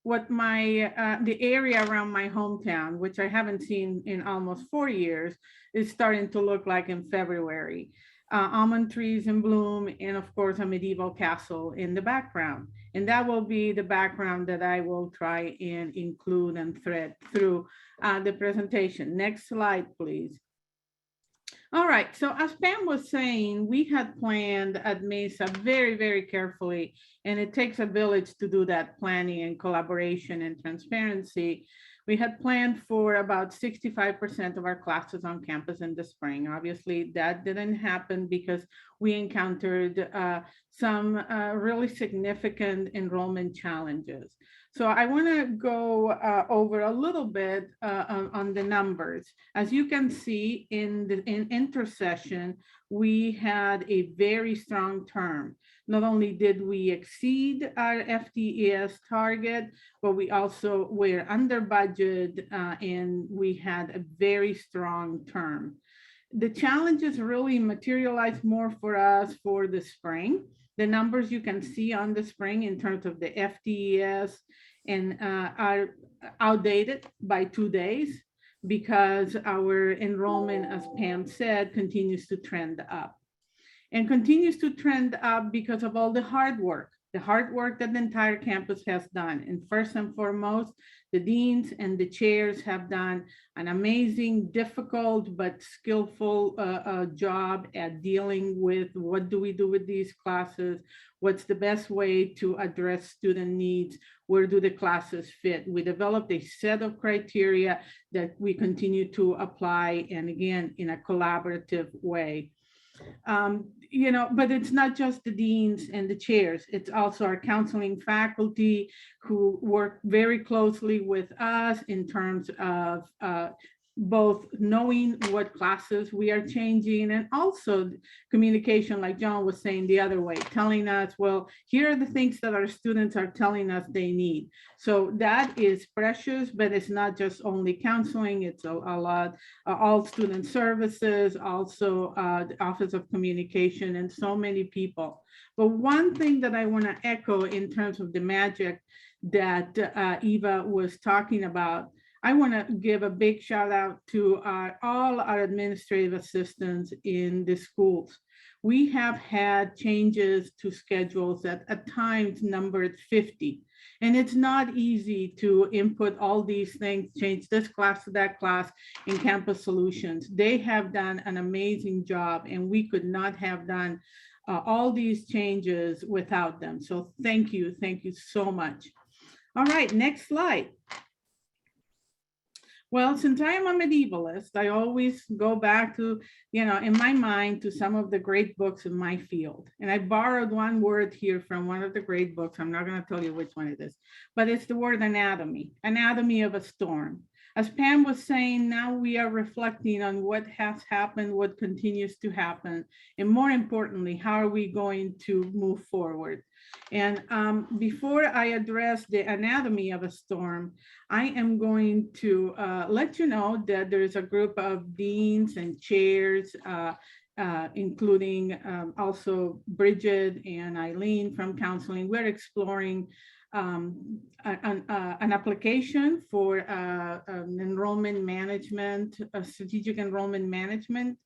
what my the area around my hometown, which I haven't seen in almost 4 years, is starting to look like in February. Almond trees in bloom, and of course, a medieval castle in the background. And that will be the background that I will try and include and thread through the presentation. Next slide, please. All right, so as Pam was saying, we had planned at Mesa very, very carefully, and it takes a village to do that planning and collaboration and transparency. We had planned for about 65% of our classes on campus in the spring. Obviously, that didn't happen because we encountered some really significant enrollment challenges. So I want to go over a little bit on the numbers. As you can see in intersession, we had a very strong term. Not only did we exceed our FTES target, but we also were under budget and we had a very strong term. The challenges really materialized more for us for the spring. The numbers you can see on the spring in terms of the FTES and are outdated by 2 days because our enrollment, as Pam said, continues to trend up. And continues to trend up because of all the hard work that the entire campus has done. And first and foremost, the deans and the chairs have done an amazing, difficult, but skillful job at dealing with what do we do with these classes, what's the best way to address student needs, where do the classes fit. We developed a set of criteria that we continue to apply, and again, in a collaborative way. But it's not just the deans and the chairs, it's also our counseling faculty who work very closely with us in terms of both knowing what classes we are changing and also communication, like John was saying the other way, telling us, well, here are the things that our students are telling us they need. So that is precious, but it's not just only counseling, it's a lot, all student services, also the Office of Communication, and so many people. But one thing that I want to echo in terms of the magic that Eva was talking about, I want to give a big shout out to all our administrative assistants in the schools. We have had changes to schedules that at times numbered 50. And it's not easy to input all these things, change this class to that class in Campus Solutions. They have done an amazing job, and we could not have done all these changes without them. So thank you so much. All right, next slide. Well, since I am a medievalist, I always go back to, in my mind, to some of the great books in my field. And I borrowed one word here from one of the great books. I'm not going to tell you which one it is, but it's the word anatomy of a storm. As Pam was saying, now we are reflecting on what has happened, what continues to happen, and more importantly, how are we going to move forward? And before I address the anatomy of a storm, I am going to let you know that there is a group of deans and chairs, including also Bridget and Eileen from counseling. We're exploring an application for an enrollment management, a strategic enrollment management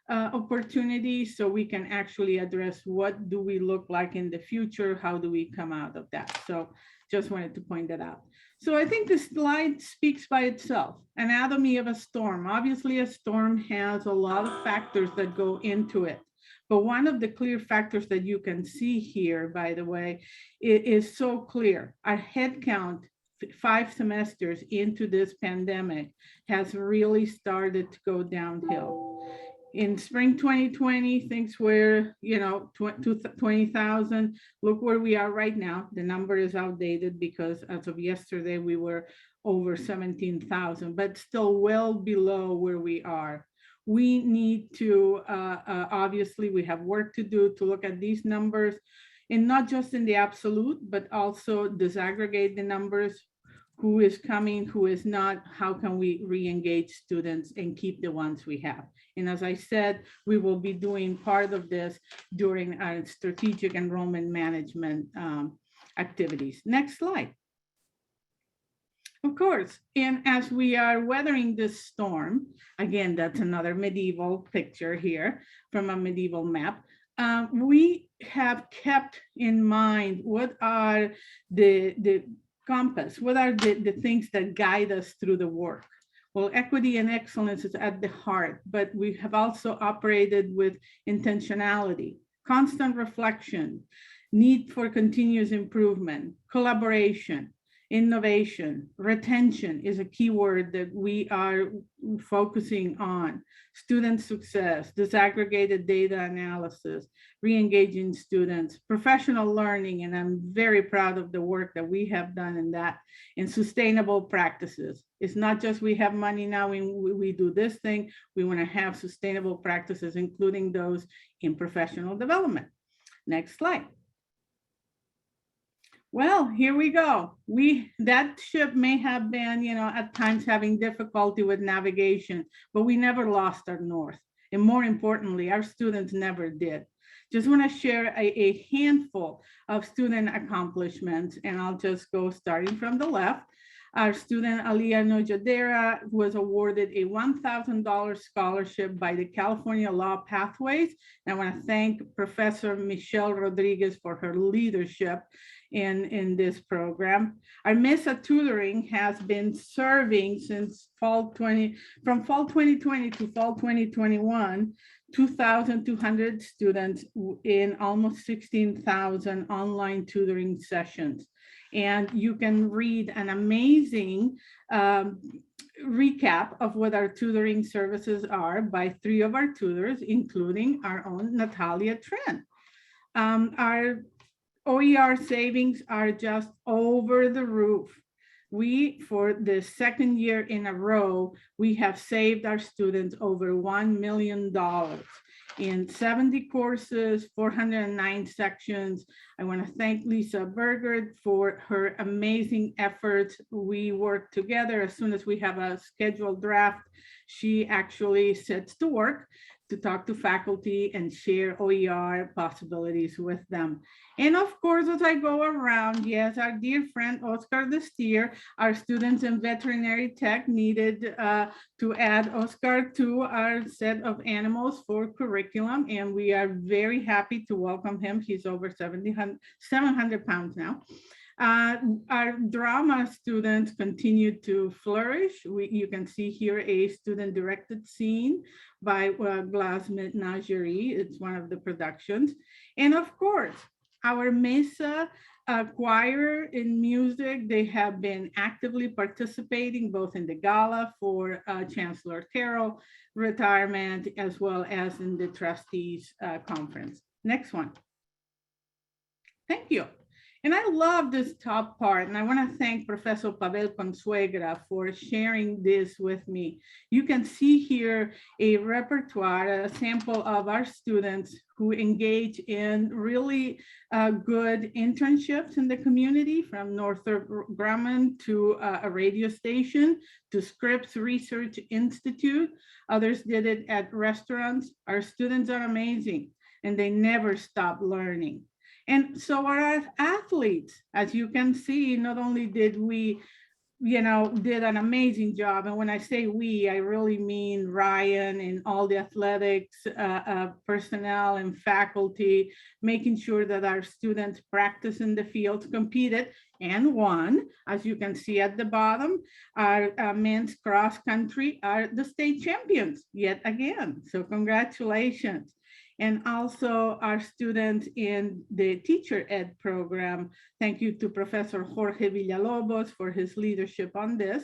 opportunity, so we can actually address what do we look like in the future, how do we come out of that. So just wanted to point that out. So I think the slide speaks by itself. Anatomy of a storm. Obviously, a storm has a lot of factors that go into it. But one of the clear factors that you can see here, by the way, is so clear. Our head count 5 semesters into this pandemic has really started to go downhill. In spring 2020, things were, 20,000. Look where we are right now. The number is outdated because as of yesterday, we were over 17,000, but still well below where we are. We need to, obviously, we have work to do to look at these numbers, and not just in the absolute, but also disaggregate the numbers. Who is coming, who is not, how can we re-engage students and keep the ones we have? And as I said, we will be doing part of this during our strategic enrollment management activities. Next slide. Of course, and as we are weathering this storm, again, that's another medieval picture here from a medieval map. We have kept in mind what are the compass, what are the things that guide us through the work. Well, equity and excellence is at the heart, but we have also operated with intentionality, constant reflection, need for continuous improvement, collaboration, innovation, retention is a key word that we are focusing on. Student success, disaggregated data analysis, re-engaging students, professional learning, and I'm very proud of the work that we have done in that, and sustainable practices. It's not just we have money now and we do this thing, we want to have sustainable practices, including those in professional development. Next slide. Well, here we go. That ship may have been, at times having difficulty with navigation, but we never lost our north. And more importantly, our students never did. Just want to share a handful of student accomplishments, and I'll just go starting from the left. Our student Aliyah Nojadera was awarded a $1,000 scholarship by the California Law Pathways. And I want to thank Professor Michelle Rodriguez for her leadership in this program. Our Mesa tutoring has been serving since from fall 2020 to fall 2021, 2,200 students in almost 16,000 online tutoring sessions. And you can read an amazing recap of what our tutoring services are by 3 of our tutors, including our own Natalia Trent. Our OER savings are just over the roof. For the second year in a row, we have saved our students over $1 million in 70 courses, 409 sections. I want to thank Lisa Berger for her amazing efforts. We work together. As soon as we have a scheduled draft, she actually sets to work to talk to faculty and share OER possibilities with them. And of course, as I go around, yes, our dear friend Oscar Destier, our students in veterinary tech needed to add Oscar to our set of animals for curriculum. And we are very happy to welcome him. He's over 700 pounds now. Our drama students continue to flourish. You can see here a student-directed scene by Glass Menagerie. It's one of the productions. And of course, our Mesa choir in music, they have been actively participating both in the gala for Chancellor Carroll retirement, as well as in the trustees conference. Next one. Thank you. And I love this top part, and I want to thank Professor Pavel Consuegra for sharing this with me. You can see here a repertoire, a sample of our students who engage in really good internships in the community, from Northrop Grumman to a radio station to Scripps Research Institute. Others did it at restaurants. Our students are amazing, and they never stop learning. And so our athletes, as you can see, not only did we, did an amazing job. And when I say we, I really mean Ryan and all the athletics personnel and faculty, making sure that our students practice in the fields, competed and won. As you can see at the bottom, our men's cross country are the state champions yet again. So congratulations. And also our students in the teacher ed program. Thank you to Professor Jorge Villalobos for his leadership on this.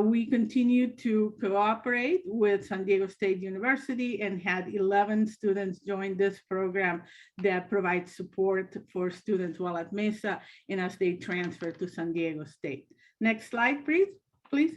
We continue to cooperate with San Diego State University and had 11 students join this program that provides support for students while at Mesa and as they transfer to San Diego State. Next slide, please.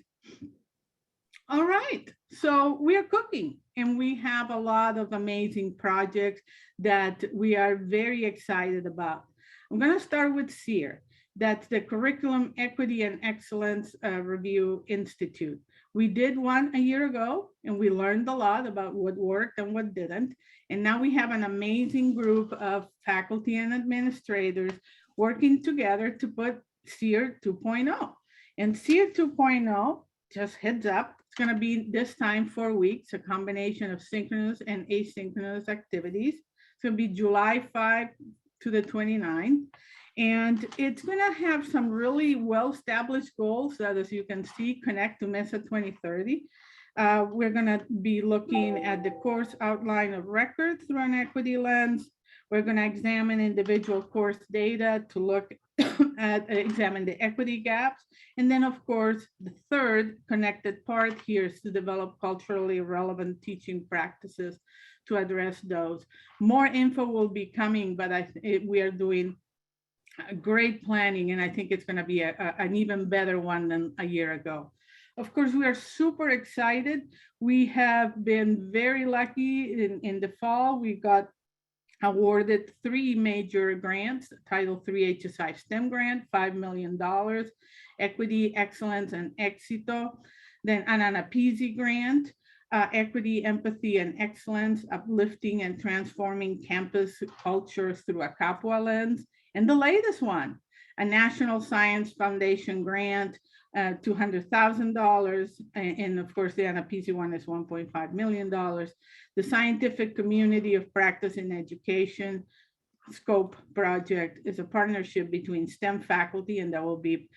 All right, so we are cooking and we have a lot of amazing projects that we are very excited about. I'm going to start with CEAR. That's the Curriculum Equity and Excellence Review Institute. We did one a year ago and we learned a lot about what worked and what didn't. And now we have an amazing group of faculty and administrators working together to put SEER 2.0. And SEER 2.0, just heads up, it's going to be this time 4 weeks, a combination of synchronous and asynchronous activities. It's going to be July 5 to the 29th. And it's going to have some really well-established goals that, as you can see, connect to Mesa 2030. We're going to be looking at the course outline of record through an equity lens. We're going to examine individual course data to look at, examine the equity gaps. And then, of course, the third connected part here is to develop culturally relevant teaching practices to address those. More info will be coming, but we are doing great planning, and I think it's going to be an even better one than a year ago. Of course, we are super excited. We have been very lucky in the fall. We got awarded 3 major grants: Title III HSI STEM grant, $5 million, Equity, Excellence, and Éxito. Then an Annapolis grant, Equity, Empathy, and Excellence, Uplifting and Transforming Campus Culture Through a Capua Lens. And the latest one, a National Science Foundation grant, $200,000. And of course, the Annapolis one is $1.5 million. The Scientific Community of Practice in Education Scope project is a partnership between STEM faculty, and that will be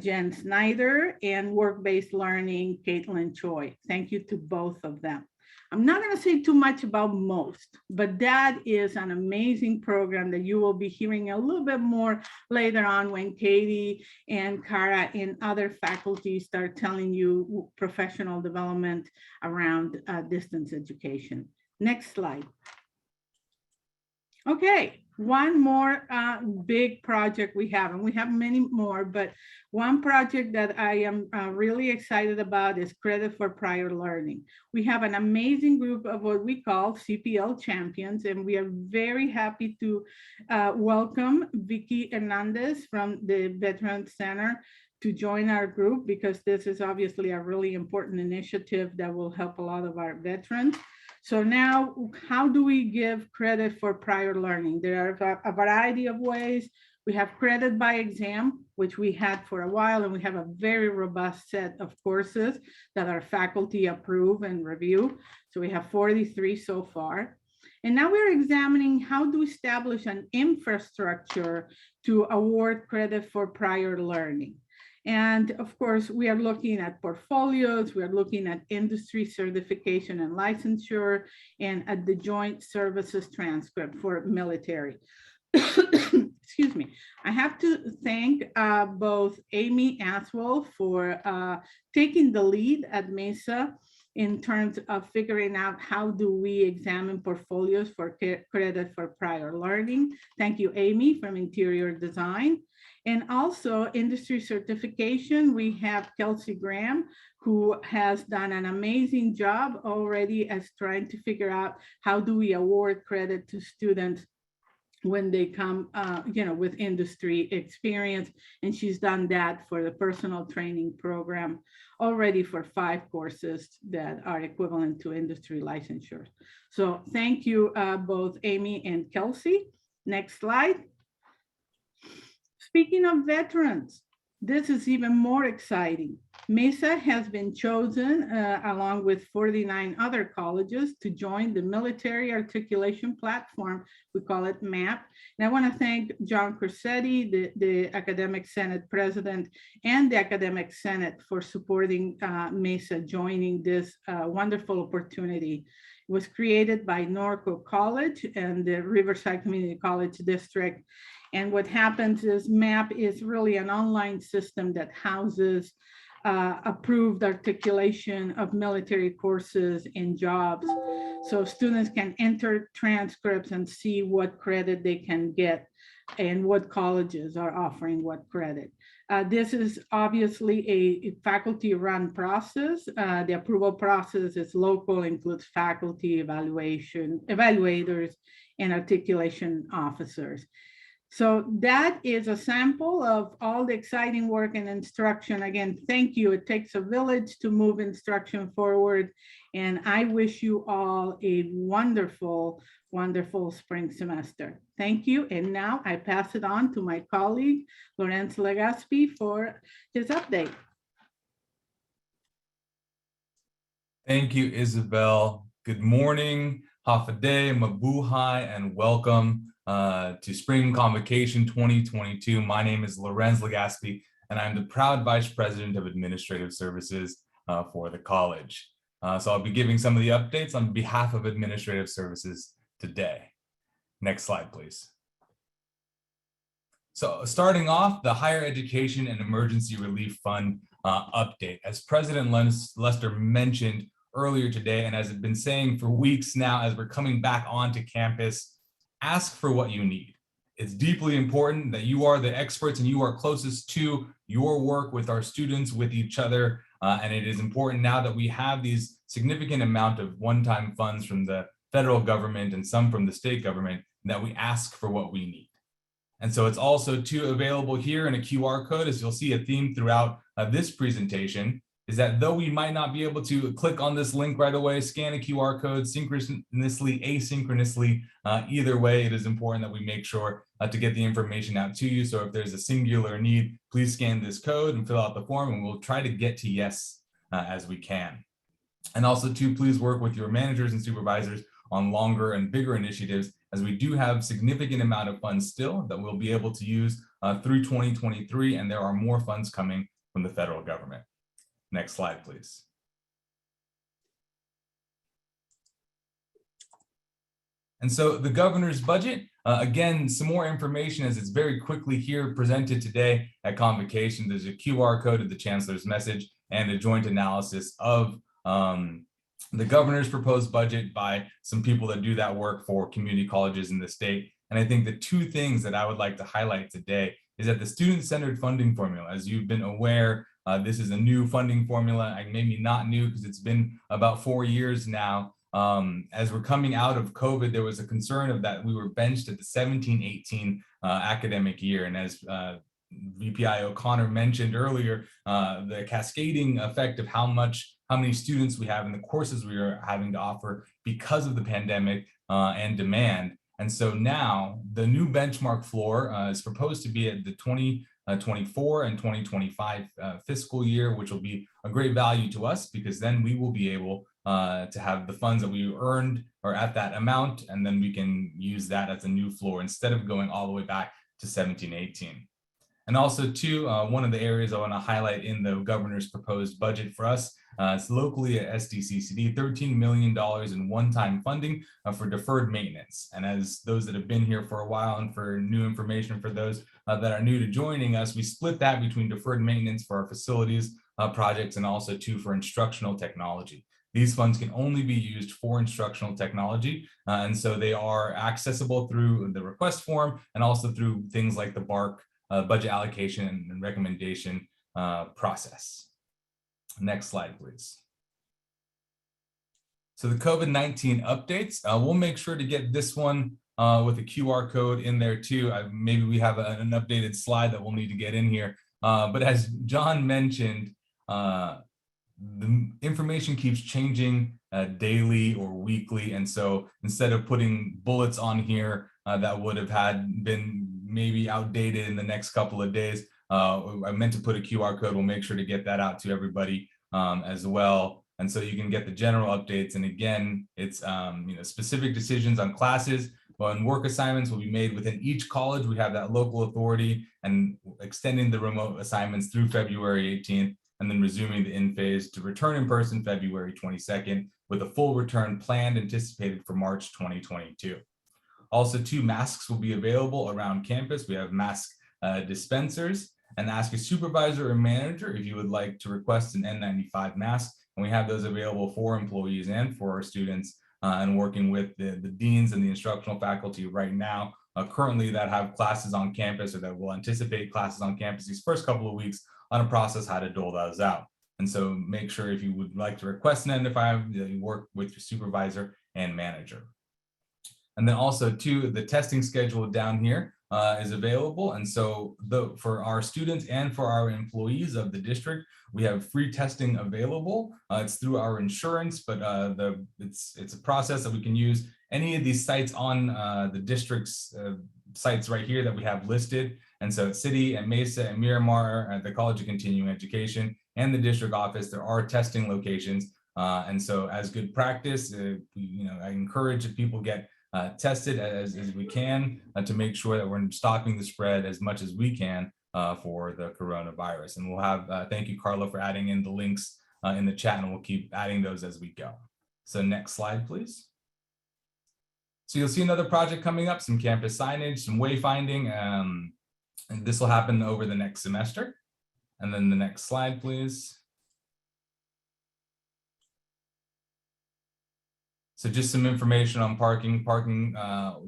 Jen Snyder, and Work-Based Learning, Caitlin Choi. Thank you to both of them. I'm not going to say too much about most, but that is an amazing program that you will be hearing a little bit more later on when Katie and Cara and other faculty start telling you professional development around distance education. Next slide. Okay, one more big project we have, and we have many more, but one project that I am really excited about is credit for prior learning. We have an amazing group of what we call CPL champions, and we are very happy to welcome Vicky Hernandez from the Veterans Center to join our group, because this is obviously a really important initiative that will help a lot of our veterans. So now, how do we give credit for prior learning? There are a variety of ways. We have credit by exam, which we had for a while, and we have a very robust set of courses that our faculty approve and review. So we have 43 so far. And now we're examining how to establish an infrastructure to award credit for prior learning. And of course, we are looking at portfolios, we are looking at industry certification and licensure, and at the joint services transcript for military. Excuse me. I have to thank both Amy Aswell for taking the lead at Mesa in terms of figuring out how do we examine portfolios for credit for prior learning. Thank you, Amy, from Interior Design. And also industry certification, we have Kelsey Graham, who has done an amazing job already as trying to figure out how do we award credit to students when they come, with industry experience. And she's done that for the personal training program already for 5 courses that are equivalent to industry licensure. So thank you, both Amy and Kelsey. Next slide. Speaking of veterans, this is even more exciting. Mesa has been chosen, along with 49 other colleges, to join the Military Articulation Platform. We call it MAP. And I want to thank John Corsetti, the Academic Senate President, and the Academic Senate for supporting Mesa joining this wonderful opportunity. It was created by Norco College and the Riverside Community College District. And what happens is MAP is really an online system that houses approved articulation of military courses and jobs. So students can enter transcripts and see what credit they can get and what colleges are offering what credit. This is obviously a faculty-run process. The approval process is local, includes faculty, evaluators, and articulation officers. So that is a sample of all the exciting work in instruction. Again, thank you. It takes a village to move instruction forward. And I wish you all a wonderful, wonderful spring semester. Thank you. And now I pass it on to my colleague, Lorenz Legaspi, for his update. Thank you, Isabel. Good morning, Hafaday, Mabuhay, and welcome to Spring Convocation 2022. My name is Lorenz Legaspi, and I'm the proud Vice President of Administrative Services for the college. So I'll be giving some of the updates on behalf of Administrative Services today. Next slide, please. So starting off, the Higher Education and Emergency Relief Fund update. As President Lester mentioned earlier today, and as I've been saying for weeks now, as we're coming back onto campus, ask for what you need. It's deeply important that you are the experts and you are closest to your work with our students, with each other. And it is important now that we have these significant amount of one-time funds from the federal government and some from the state government, that we ask for what we need. And so it's also available here in a QR code, as you'll see a theme throughout this presentation, is that though we might not be able to click on this link right away, scan a QR code synchronously, asynchronously, either way, it is important that we make sure to get the information out to you. So if there's a singular need, please scan this code and fill out the form, and we'll try to get to yes as we can. And also too, please work with your managers and supervisors on longer and bigger initiatives, as we do have significant amount of funds still that we'll be able to use through 2023, and there are more funds coming from the federal government. Next slide, please. And so the governor's budget, again, some more information as it's very quickly here presented today at Convocation. There's a QR code of the chancellor's message and a joint analysis of the governor's proposed budget by some people that do that work for community colleges in the state. And I think the two things that I would like to highlight today is that the student-centered funding formula, as you've been aware, this is a new funding formula, maybe not new because it's been about 4 years now. As we're coming out of COVID, there was a concern of that we were benched at the 17-18 academic year. And as VPI O'Connor mentioned earlier, the cascading effect of how many students we have and the courses we are having to offer because of the pandemic and demand. And so now the new benchmark floor is proposed to be at the 2024 and 2025 fiscal year, which will be a great value to us, because then we will be able to have the funds that we earned or at that amount, and then we can use that as a new floor instead of going all the way back to 17-18. And also too, one of the areas I want to highlight in the governor's proposed budget for us is locally at SDCCD, $13 million in one-time funding for deferred maintenance. And as those that have been here for a while, and for new information for those that are new to joining us, we split that between deferred maintenance for our facilities projects and also too for instructional technology. These funds can only be used for instructional technology, and so they are accessible through the request form and also through things like the BARC budget allocation and recommendation process. Next slide, please. So the COVID-19 updates, we'll make sure to get this one with a QR code in there too. Maybe we have an updated slide that we'll need to get in here. But as John mentioned, the information keeps changing daily or weekly. And so instead of putting bullets on here that would have been maybe outdated in the next couple of days, I meant to put a QR code. We'll make sure to get that out to everybody as well. And so you can get the general updates. And again, it's specific decisions on classes and work assignments will be made within each college. We have that local authority, and extending the remote assignments through February 18th, and then resuming the in-phase to return in person February 22nd, with a full return planned anticipated for March 2022. Also, 2 masks will be available around campus. We have mask dispensers, and ask a supervisor or manager if you would like to request an N95 mask. And we have those available for employees and for our students, and working with the deans and the instructional faculty right now, currently that have classes on campus or that will anticipate classes on campus these first couple of weeks on a process how to dole those out. And so make sure if you would like to request an N95, that you work with your supervisor and manager. And then also too, the testing schedule down here, is available. And so for our students and for our employees of the district, we have free testing available. It's through our insurance, but it's a process that we can use any of these sites on the district's sites right here that we have listed. And so at City and Mesa and Miramar, at the College of Continuing Education and the district office, there are testing locations. And so as good practice, I encourage that people get tested as we can to make sure that we're stopping the spread as much as we can for the coronavirus. And we'll have, thank you, Carla, for adding in the links in the chat, and we'll keep adding those as we go. So next slide, please. So you'll see another project coming up, some campus signage, some wayfinding, and this will happen over the next semester. And then the next slide, please. So just some information on parking.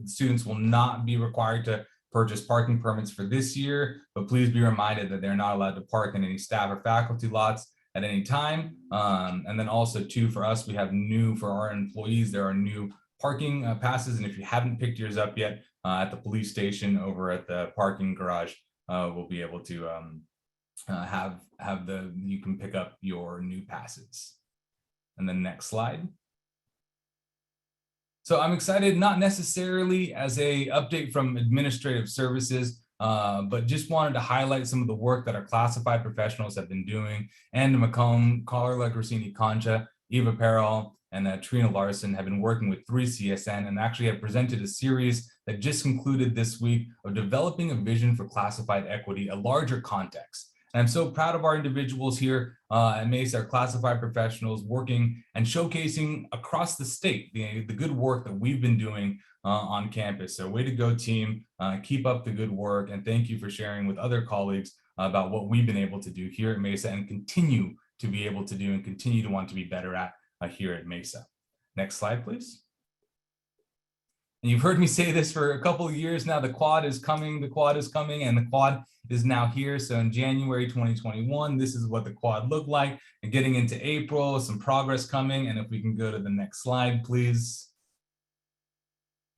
Students will not be required to purchase parking permits for this year, but please be reminded that they're not allowed to park in any staff or faculty lots at any time. And then also too, for us, we have for our employees, there are new parking passes. And if you haven't picked yours up yet at the police station over at the parking garage, we'll be able to you can pick up your new passes. And then next slide. So I'm excited, not necessarily as a update from administrative services, but just wanted to highlight some of the work that our classified professionals have been doing. Anna McComb, Carla Gracini-Concha, Eva Perel, and Trina Larson have been working with 3CSN and actually have presented a series that just concluded this week of developing a vision for classified equity, a larger context. And I'm so proud of our individuals here at Mesa, our classified professionals working and showcasing across the state the good work that we've been doing on campus. So way to go, team. Keep up the good work. And thank you for sharing with other colleagues about what we've been able to do here at Mesa and continue to be able to do and continue to want to be better at here at Mesa. Next slide, please. And you've heard me say this for a couple of years now, the quad is coming, and the quad is now here. So in January 2021, this is what the quad looked like. And getting into April, some progress coming. And if we can go to the next slide, please.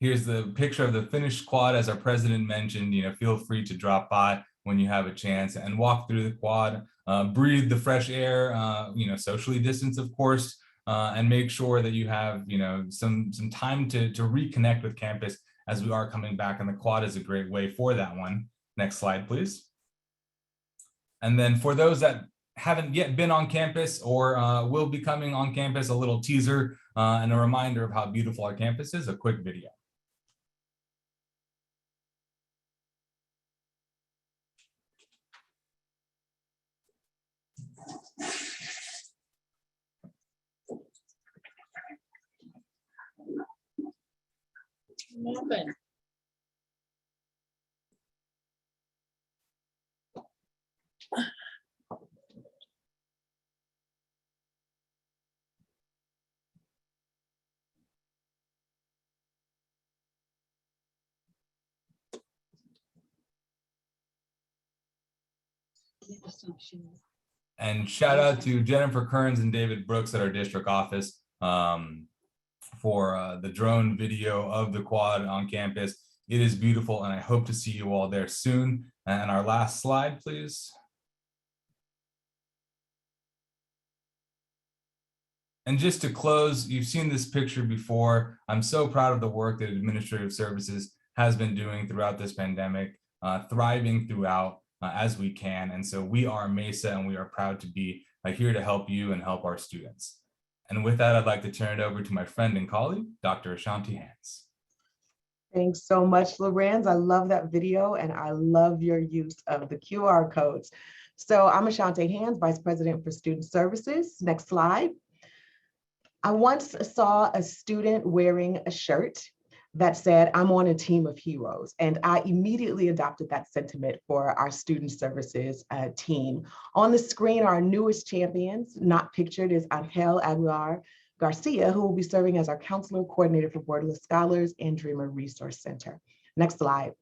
Here's the picture of the finished quad. As our president mentioned, feel free to drop by when you have a chance and walk through the quad, breathe the fresh air, socially distance, of course, and make sure that you have, some time to reconnect with campus as we are coming back. And the quad is a great way for that one. Next slide, please. And then for those that haven't yet been on campus or will be coming on campus, a little teaser and a reminder of how beautiful our campus is, a quick video. Open. And shout out to Jennifer Kearns and David Brooks at our district office for the drone video of the quad on campus. It is beautiful, and I hope to see you all there soon. And our last slide, please. And just to close, you've seen this picture before. I'm so proud of the work that Administrative Services has been doing throughout this pandemic, thriving throughout as we can. And so we are Mesa, and we are proud to be here to help you and help our students. And with that, I'd like to turn it over to my friend and colleague, Dr. Ashanti Hans. Thanks so much, Lorenz. I love that video, and I love your use of the QR codes. So I'm Ashanti Hans, Vice President for Student Services. Next slide. I once saw a student wearing a shirt that said, "I'm on a team of heroes." And I immediately adopted that sentiment for our student services team. On the screen, our newest champions, not pictured, is Angel Aguilar Garcia, who will be serving as our counselor coordinator for Borderless Scholars and Dreamer Resource Center. Next slide.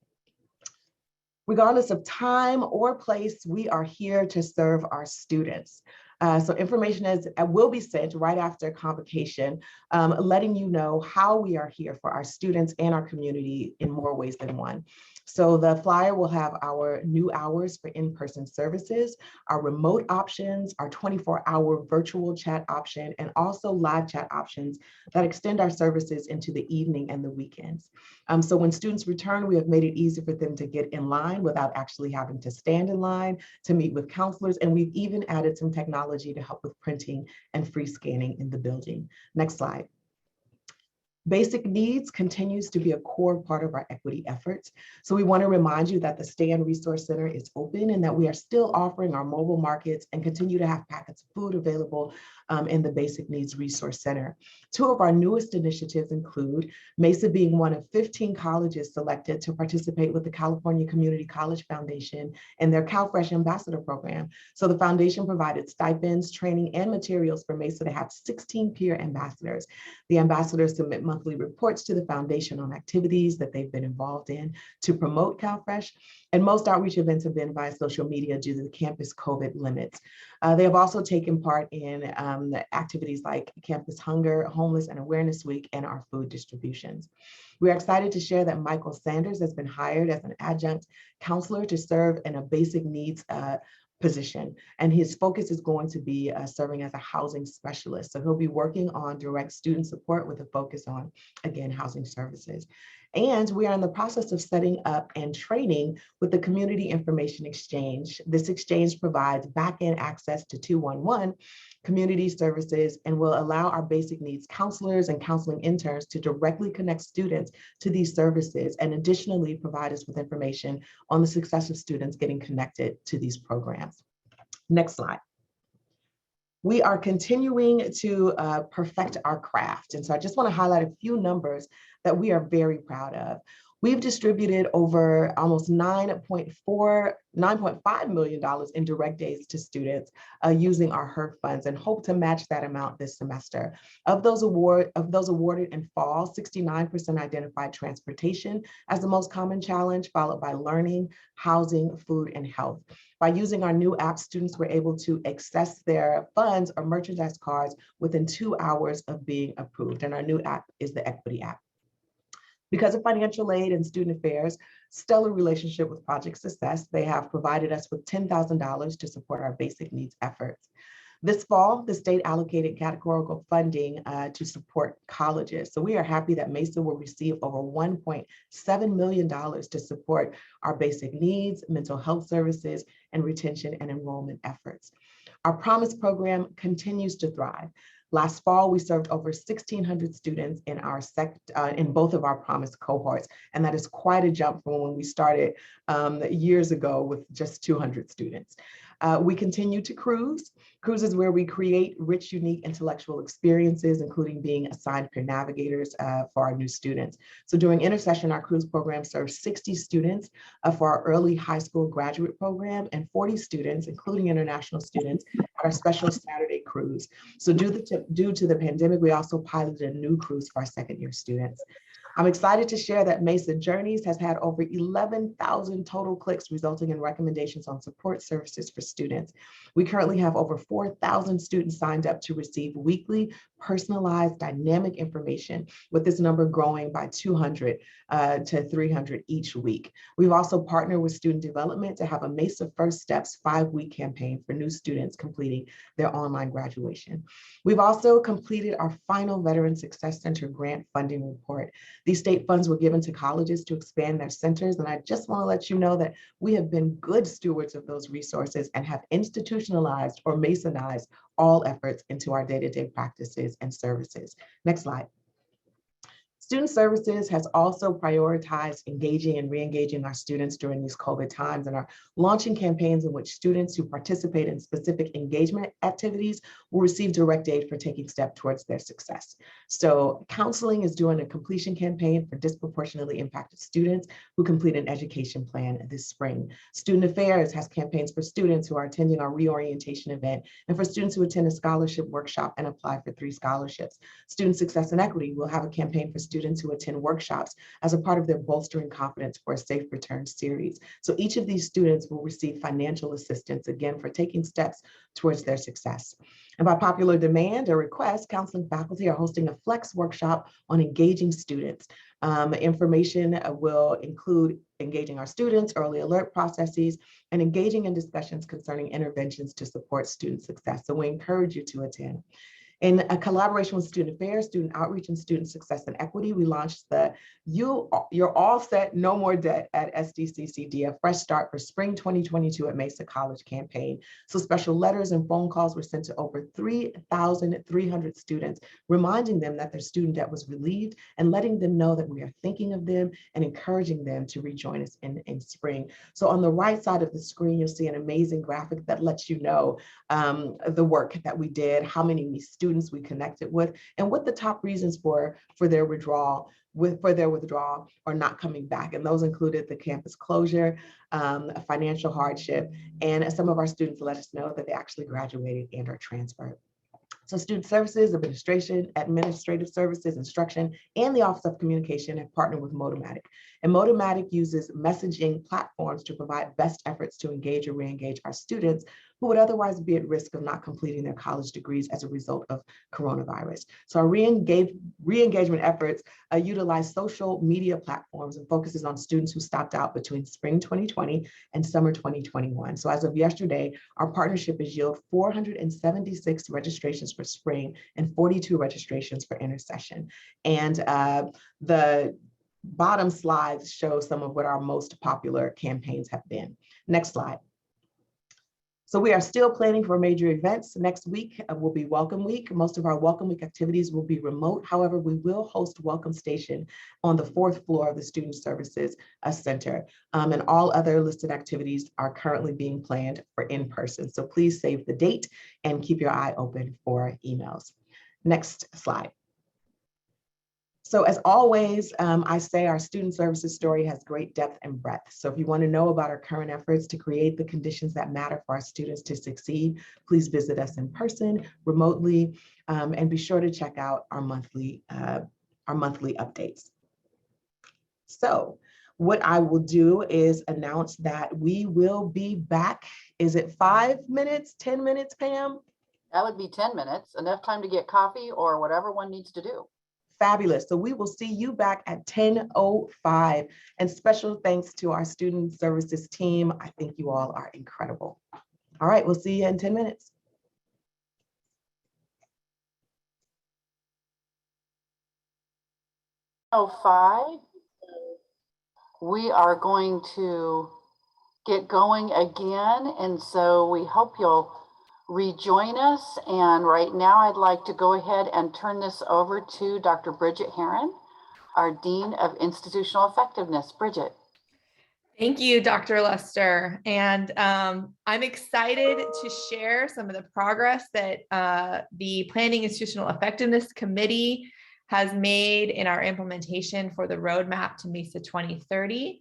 Regardless of time or place, we are here to serve our students. So information will be sent right after Convocation, letting you know how we are here for our students and our community in more ways than one. So the flyer will have our new hours for in-person services, our remote options, our 24-hour virtual chat option, and also live chat options that extend our services into the evening and the weekends. So when students return, we have made it easy for them to get in line without actually having to stand in line to meet with counselors. And we've even added some technology to help with printing and free scanning in the building. Next slide. Basic needs continues to be a core part of our equity efforts. So we want to remind you that the Stand Resource Center is open and that we are still offering our mobile markets and continue to have packets of food available in the Basic Needs Resource Center. Two of our newest initiatives include Mesa being one of 15 colleges selected to participate with the California Community College Foundation and their CalFresh Ambassador Program. So the foundation provided stipends, training, and materials for Mesa to have 16 peer ambassadors. The ambassadors submit monthly reports to the foundation on activities that they've been involved in to promote CalFresh, and most outreach events have been via social media due to the campus COVID limits. They have also taken part in activities like Campus Hunger, Homeless and Awareness Week, and our food distributions. We are excited to share that Michael Sanders has been hired as an adjunct counselor to serve in a basic needs position. And his focus is going to be serving as a housing specialist. So he'll be working on direct student support with a focus on, again, housing services. And we are in the process of setting up and training with the Community Information Exchange. This exchange provides back-end access to 211 community services and will allow our basic needs counselors and counseling interns to directly connect students to these services, and additionally provide us with information on the success of students getting connected to these programs. Next slide. We are continuing to perfect our craft. And so I just want to highlight a few numbers that we are very proud of. We've distributed over almost $9.5 million in direct aid to students using our HERF funds, and hope to match that amount this semester. Of those awarded in fall, 69% identified transportation as the most common challenge, followed by learning, housing, food, and health. By using our new app, students were able to access their funds or merchandise cards within 2 hours of being approved. And our new app is the Equity app. Because of financial aid and student affairs, stellar relationship with Project Success, they have provided us with $10,000 to support our basic needs efforts. This fall, the state allocated categorical funding to support colleges. So we are happy that Mesa will receive over $1.7 million to support our basic needs, mental health services, and retention and enrollment efforts. Our Promise program continues to thrive. Last fall, we served over 1,600 students in our in both of our Promise cohorts, and that is quite a jump from when we started years ago with just 200 students. We continue to cruise. Cruise is where we create rich, unique intellectual experiences, including being assigned peer navigators for our new students. So during intersession, our cruise program serves 60 students for our early high school graduate program and 40 students, including international students, at our special Saturday cruise. So due to the pandemic, we also piloted a new cruise for our second-year students. I'm excited to share that Mesa Journeys has had over 11,000 total clicks, resulting in recommendations on support services for students. We currently have over 4,000 students signed up to receive weekly, personalized, dynamic information, with this number growing by 200 to 300 each week. We've also partnered with student development to have a Mesa First Steps 5-week campaign for new students completing their online graduation. We've also completed our final Veteran Success Center grant funding report. These state funds were given to colleges to expand their centers, and I just want to let you know that we have been good stewards of those resources and have institutionalized or Masonized all efforts into our day-to-day practices and services. Next slide. Student Services has also prioritized engaging and re-engaging our students during these COVID times, and are launching campaigns in which students who participate in specific engagement activities will receive direct aid for taking steps towards their success. So counseling is doing a completion campaign for disproportionately impacted students who complete an education plan this spring. Student Affairs has campaigns for students who are attending our reorientation event, and for students who attend a scholarship workshop and apply for 3 scholarships. Student Success and Equity will have a campaign for students students who attend workshops as a part of their Bolstering Confidence for a Safe Return series. So each of these students will receive financial assistance, again, for taking steps towards their success. And by popular demand or request, counseling faculty are hosting a flex workshop on engaging students. Information will include engaging our students, early alert processes, and engaging in discussions concerning interventions to support student success. So we encourage you to attend. In a collaboration with Student Affairs, Student Outreach, and Student Success and Equity, we launched the You're All Set, No More Debt at SDCCD, a fresh start for spring 2022 at Mesa College campaign. So special letters and phone calls were sent to over 3,300 students, reminding them that their student debt was relieved and letting them know that we are thinking of them and encouraging them to rejoin us in spring. So on the right side of the screen, you'll see an amazing graphic that lets you know the work that we did, how many students we connected with, and what the top reasons for their withdrawal or not coming back. And those included the campus closure, a financial hardship, and some of our students let us know that they actually graduated and are transferred. So student services, administration, administrative services, instruction, and the Office of Communication have partnered with Motomatic. And Motomatic uses messaging platforms to provide best efforts to engage or re-engage our students who would otherwise be at risk of not completing their college degrees as a result of coronavirus. So our re-engagement efforts utilize social media platforms and focuses on students who stopped out between spring 2020 and summer 2021. So as of yesterday, our partnership has yielded 476 registrations for spring and 42 registrations for intersession. And the bottom slides show some of what our most popular campaigns have been. Next slide. So we are still planning for major events. Next week will be Welcome Week. Most of our Welcome Week activities will be remote. However, we will host Welcome Station on the 4th floor of the Student Services Center. And all other listed activities are currently being planned for in-person. So please save the date and keep your eye open for emails. Next slide. So as always, I say our student services story has great depth and breadth. So if you want to know about our current efforts to create the conditions that matter for our students to succeed, please visit us in person, remotely, and be sure to check out our monthly updates. So what I will do is announce that we will be back. Is it 5 minutes, 10 minutes, Pam? That would be 10 minutes, enough time to get coffee or whatever one needs to do. Fabulous. So we will see you back at 10:05. And special thanks to our student services team. I think you all are incredible. All right, we'll see you in 10 minutes. We are going to get going again. And so we hope you'll rejoin us. And right now I'd like to go ahead and turn this over to Dr. Bridget Herron, our Dean of Institutional Effectiveness. Bridget. Thank you, Dr. Lester. And I'm excited to share some of the progress that the Planning Institutional Effectiveness Committee has made in our implementation for the roadmap to Mesa 2030.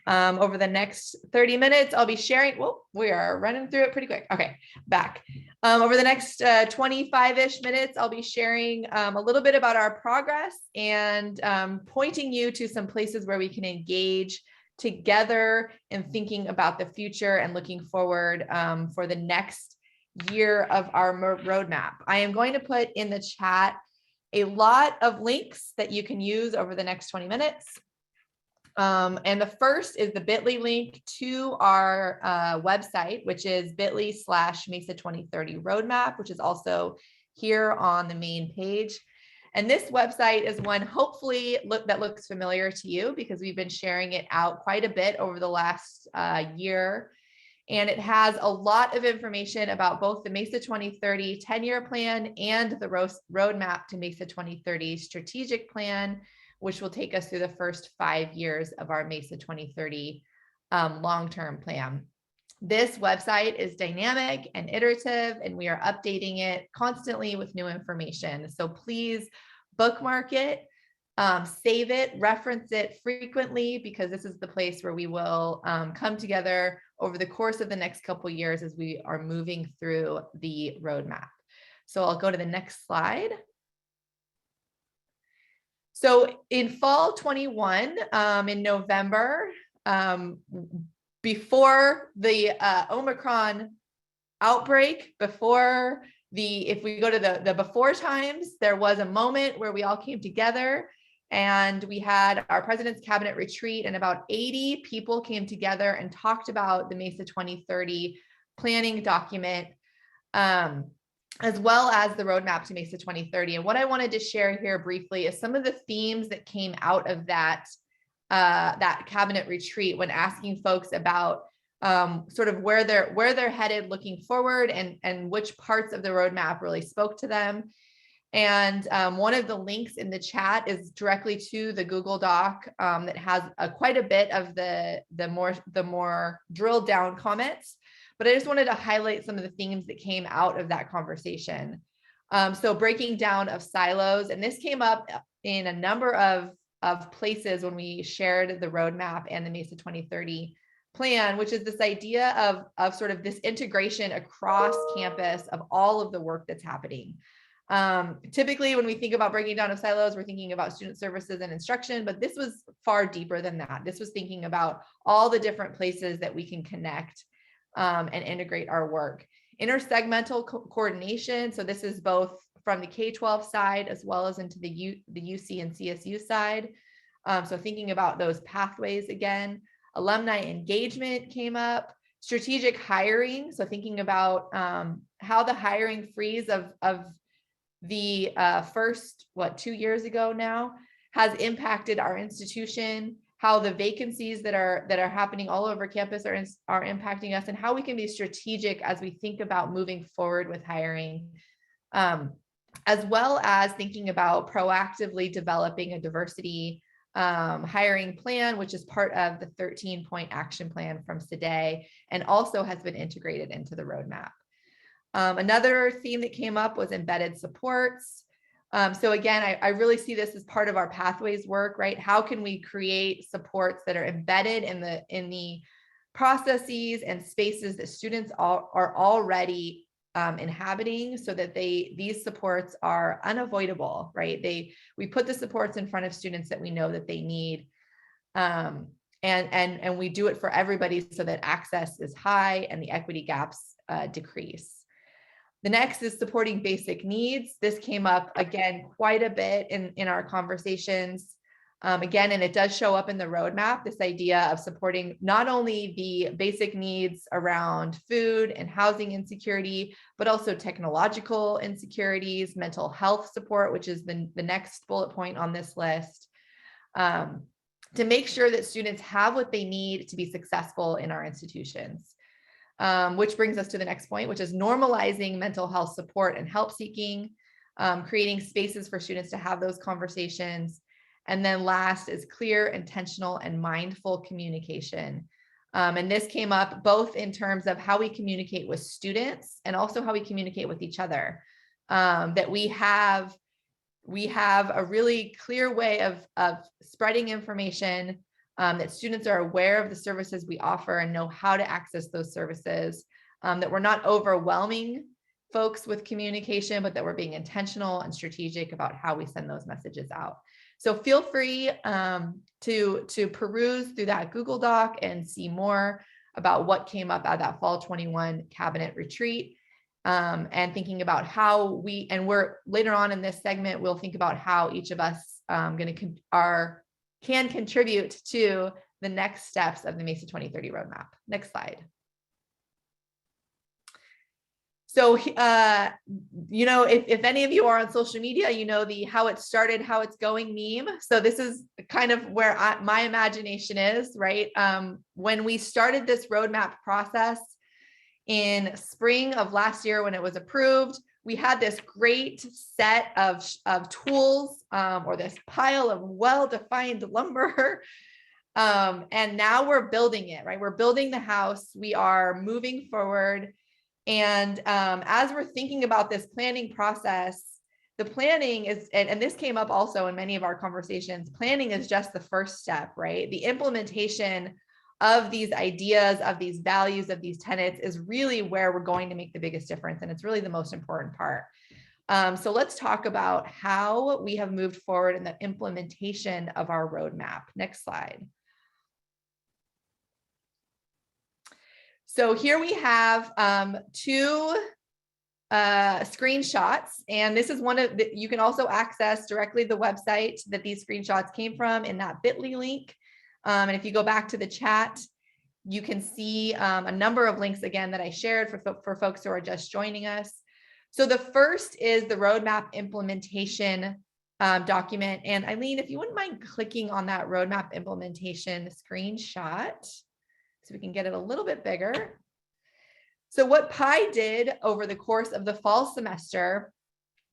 Over the next 30 minutes, I'll be sharing, well, we are running through it pretty quick. Okay, back. Over the next 25-ish minutes, I'll be sharing a little bit about our progress and pointing you to some places where we can engage together in thinking about the future and looking forward for the next year of our roadmap. I am going to put in the chat a lot of links that you can use over the next 20 minutes. And the first is the bit.ly link to our website, which is bit.ly/Mesa 2030 roadmap, which is also here on the main page. And this website is one hopefully that looks familiar to you because we've been sharing it out quite a bit over the last year. And it has a lot of information about both the Mesa 2030 10-year plan and the roadmap to Mesa 2030 strategic plan, which will take us through the first 5 years of our Mesa 2030 long-term plan. This website is dynamic and iterative, and we are updating it constantly with new information. So please bookmark it, save it, reference it frequently, because this is the place where we will come together over the course of the next couple of years as we are moving through the roadmap. So I'll go to the next slide. So in fall 21, in November, before the Omicron outbreak, if we go to the before times, there was a moment where we all came together and we had our president's cabinet retreat, and about 80 people came together and talked about the Mesa 2030 planning document, as well as the roadmap to Mesa 2030. And what I wanted to share here briefly is some of the themes that came out of that cabinet retreat when asking folks about sort of where they're headed looking forward, and which parts of the roadmap really spoke to them. And one of the links in the chat is directly to the Google Doc that has quite a bit of the more drilled down comments. But I just wanted to highlight some of the themes that came out of that conversation. So breaking down of silos, and this came up in a number of places when we shared the roadmap and the Mesa 2030 plan, which is this idea of sort of this integration across campus of all of the work that's happening. Typically, when we think about breaking down of silos, we're thinking about student services and instruction, but this was far deeper than that. This was thinking about all the different places that we can connect and integrate our work. Intersegmental coordination. So this is both from the K-12 side as well as into the UC and CSU side. So thinking about those pathways again. Alumni engagement came up. Strategic hiring. So thinking about how the hiring freeze of the first, 2 years ago now has impacted our institution, how the vacancies that are happening all over campus are impacting us, and how we can be strategic as we think about moving forward with hiring, as well as thinking about proactively developing a diversity hiring plan, which is part of the 13-point action plan from Ccd, and also has been integrated into the roadmap. Another theme that came up was embedded supports. So again, I really see this as part of our pathways work, right? How can we create supports that are embedded in the processes and spaces that students are already inhabiting, so that these supports are unavoidable, right? We put the supports in front of students that we know that they need, and we do it for everybody so that access is high and the equity gaps decrease. The next is supporting basic needs. This came up again quite a bit in our conversations. Again, and it does show up in the roadmap, this idea of supporting not only the basic needs around food and housing insecurity, but also technological insecurities, mental health support, which is the next bullet point on this list, to make sure that students have what they need to be successful in our institutions. Which brings us to the next point, which is normalizing mental health support and help seeking, creating spaces for students to have those conversations. And then last is clear, intentional, and mindful communication. And this came up both in terms of how we communicate with students and also how we communicate with each other. That we have a really clear way of spreading information, that students are aware of the services we offer and know how to access those services, that we're not overwhelming folks with communication, but that we're being intentional and strategic about how we send those messages out. So feel free to peruse through that Google Doc and see more about what came up at that fall 21 cabinet retreat, and thinking about how we're later on in this segment, we'll think about how each of us can contribute to the next steps of the Mesa 2030 roadmap. Next slide. So, if any of you are on social media, you know the how it started, how it's going meme. So this is kind of where my imagination is, right? When we started this roadmap process in spring of last year, when it was approved, we had this great set of tools, or this pile of well-defined lumber. And now we're building it, right? We're building the house. We are moving forward. And as we're thinking about this planning process, the planning is, and this came up also in many of our conversations, planning is just the first step, right? The implementation of these ideas, of these values, of these tenets is really where we're going to make the biggest difference. And it's really the most important part. So let's talk about how we have moved forward in the implementation of our roadmap. Next slide. So here we have two screenshots, and this is one of the, you can also access directly the website that these screenshots came from in that bit.ly link. And if you go back to the chat, you can see a number of links again that I shared for folks who are just joining us. So the first is the roadmap implementation document. And Eileen, if you wouldn't mind clicking on that roadmap implementation screenshot so we can get it a little bit bigger. So what PI did over the course of the fall semester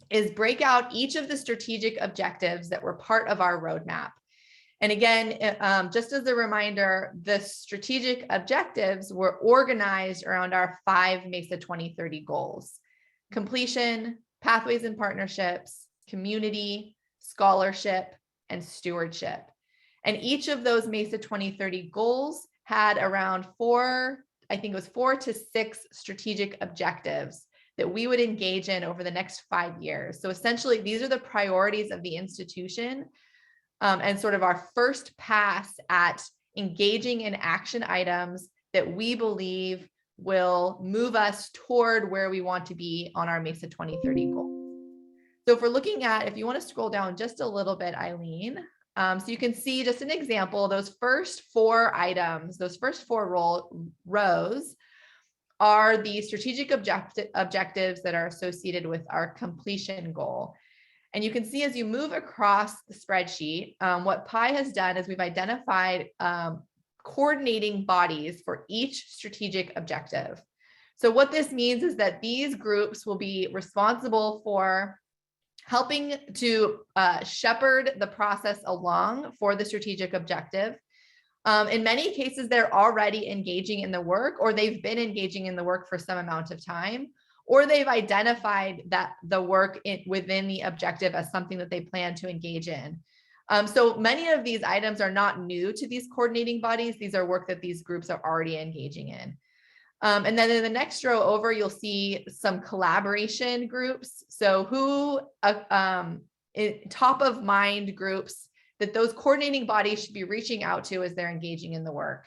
is break out each of the strategic objectives that were part of our roadmap. And again, just as a reminder, the strategic objectives were organized around our 5 Mesa 2030 goals: completion, pathways and partnerships, community, scholarship, and stewardship. And each of those Mesa 2030 goals had around 4 to 6 strategic objectives that we would engage in over the next 5 years. So essentially, these are the priorities of the institution and sort of our first pass at engaging in action items that we believe will move us toward where we want to be on our Mesa 2030 goal. So if we're looking at, if you want to scroll down just a little bit, Eileen, so you can see just an example, those first 4 items, those first 4 rows are the strategic objectives that are associated with our completion goal. And you can see as you move across the spreadsheet, what PI has done is we've identified coordinating bodies for each strategic objective. So what this means is that these groups will be responsible for helping to shepherd the process along for the strategic objective. In many cases, they're already engaging in the work, or they've been engaging in the work for some amount of time, or they've identified that the work within the objective as something that they plan to engage in. So many of these items are not new to these coordinating bodies. These are work that these groups are already engaging in. And then in the next row over, you'll see some collaboration groups. So who top of mind groups that those coordinating bodies should be reaching out to as they're engaging in the work.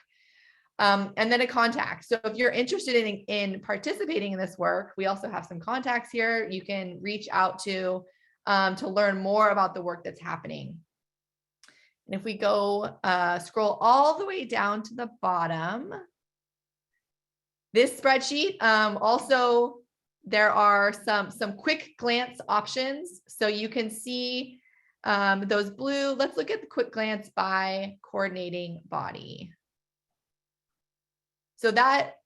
And then a contact. So if you're interested in participating in this work, we also have some contacts here you can reach out to learn more about the work that's happening. And if we go scroll all the way down to the bottom, this spreadsheet also, there are some quick glance options. So you can see those blue. Let's look at the quick glance by coordinating body. So that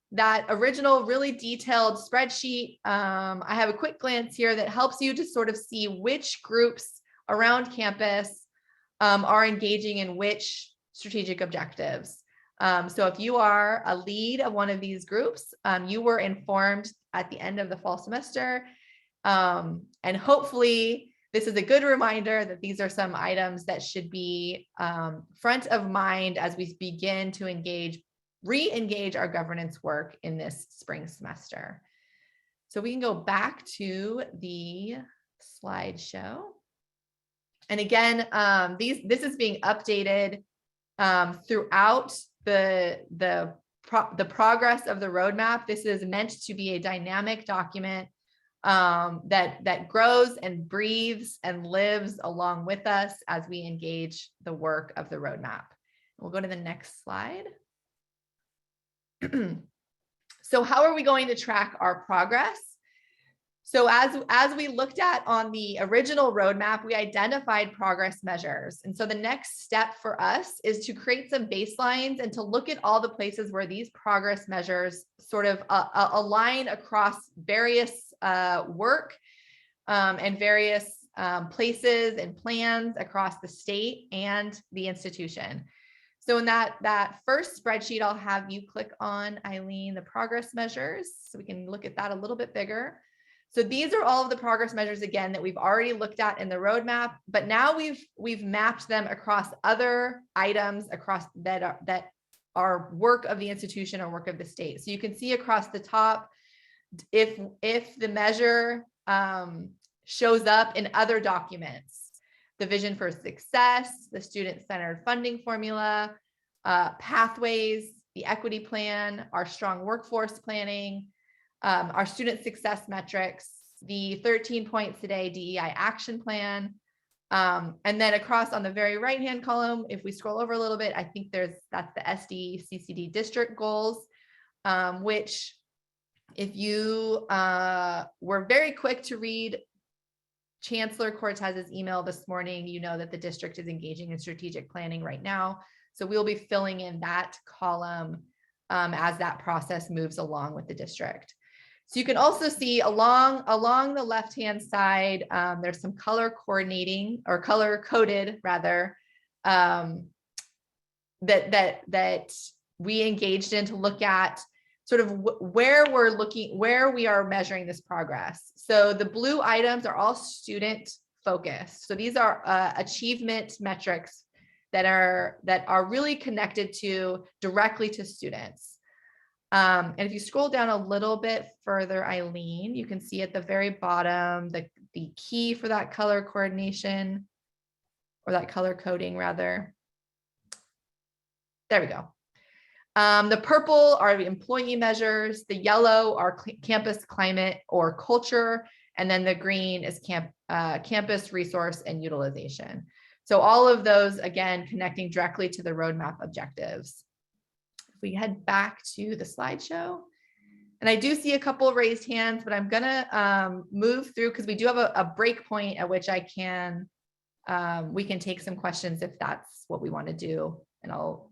original really detailed spreadsheet, I have a quick glance here that helps you to sort of see which groups around campus are engaging in which strategic objectives. So if you are a lead of one of these groups, you were informed at the end of the fall semester, and hopefully this is a good reminder that these are some items that should be front of mind as we begin to re-engage our governance work in this spring semester. So we can go back to the slideshow. And again, this is being updated throughout the progress of the roadmap. This is meant to be a dynamic document that grows and breathes and lives along with us as we engage the work of the roadmap. We'll go to the next slide. So how are we going to track our progress? So as we looked at on the original roadmap, we identified progress measures. And so the next step for us is to create some baselines and to look at all the places where these progress measures sort of align across various work and various places and plans across the state and the institution. So in that first spreadsheet, I'll have you click on, Eileen, the progress measures, so we can look at that a little bit bigger. So these are all of the progress measures, again, that we've already looked at in the roadmap, but now we've mapped them across other items across that are work of the institution or work of the state. So you can see across the top, if the measure shows up in other documents. The vision for success, the student-centered funding formula, pathways, the equity plan, our strong workforce planning, our student success metrics, the 13 points today DEI action plan. And then across on the very right-hand column, if we scroll over a little bit, I think that's the SD CCD District Goals, which if you were very quick to read Chancellor Cortez's email this morning, you know that the district is engaging in strategic planning right now. So we'll be filling in that column as that process moves along with the district. So you can also see along the left-hand side, there's some color coordinating or color coded rather, that we engaged in to look at sort of where we are measuring this progress. So the blue items are all student focused. So these are achievement metrics that are really connected directly to students. And if you scroll down a little bit further, Eileen, you can see at the very bottom, the key for that color coordination, or that color coding rather. There we go. The purple are the employee measures, the yellow are campus climate or culture, and then the green is campus resource and utilization. So all of those, again, connecting directly to the roadmap objectives. If we head back to the slideshow, and I do see a couple raised hands, but I'm gonna move through because we do have a break point at which we can take some questions if that's what we want to do, and I'll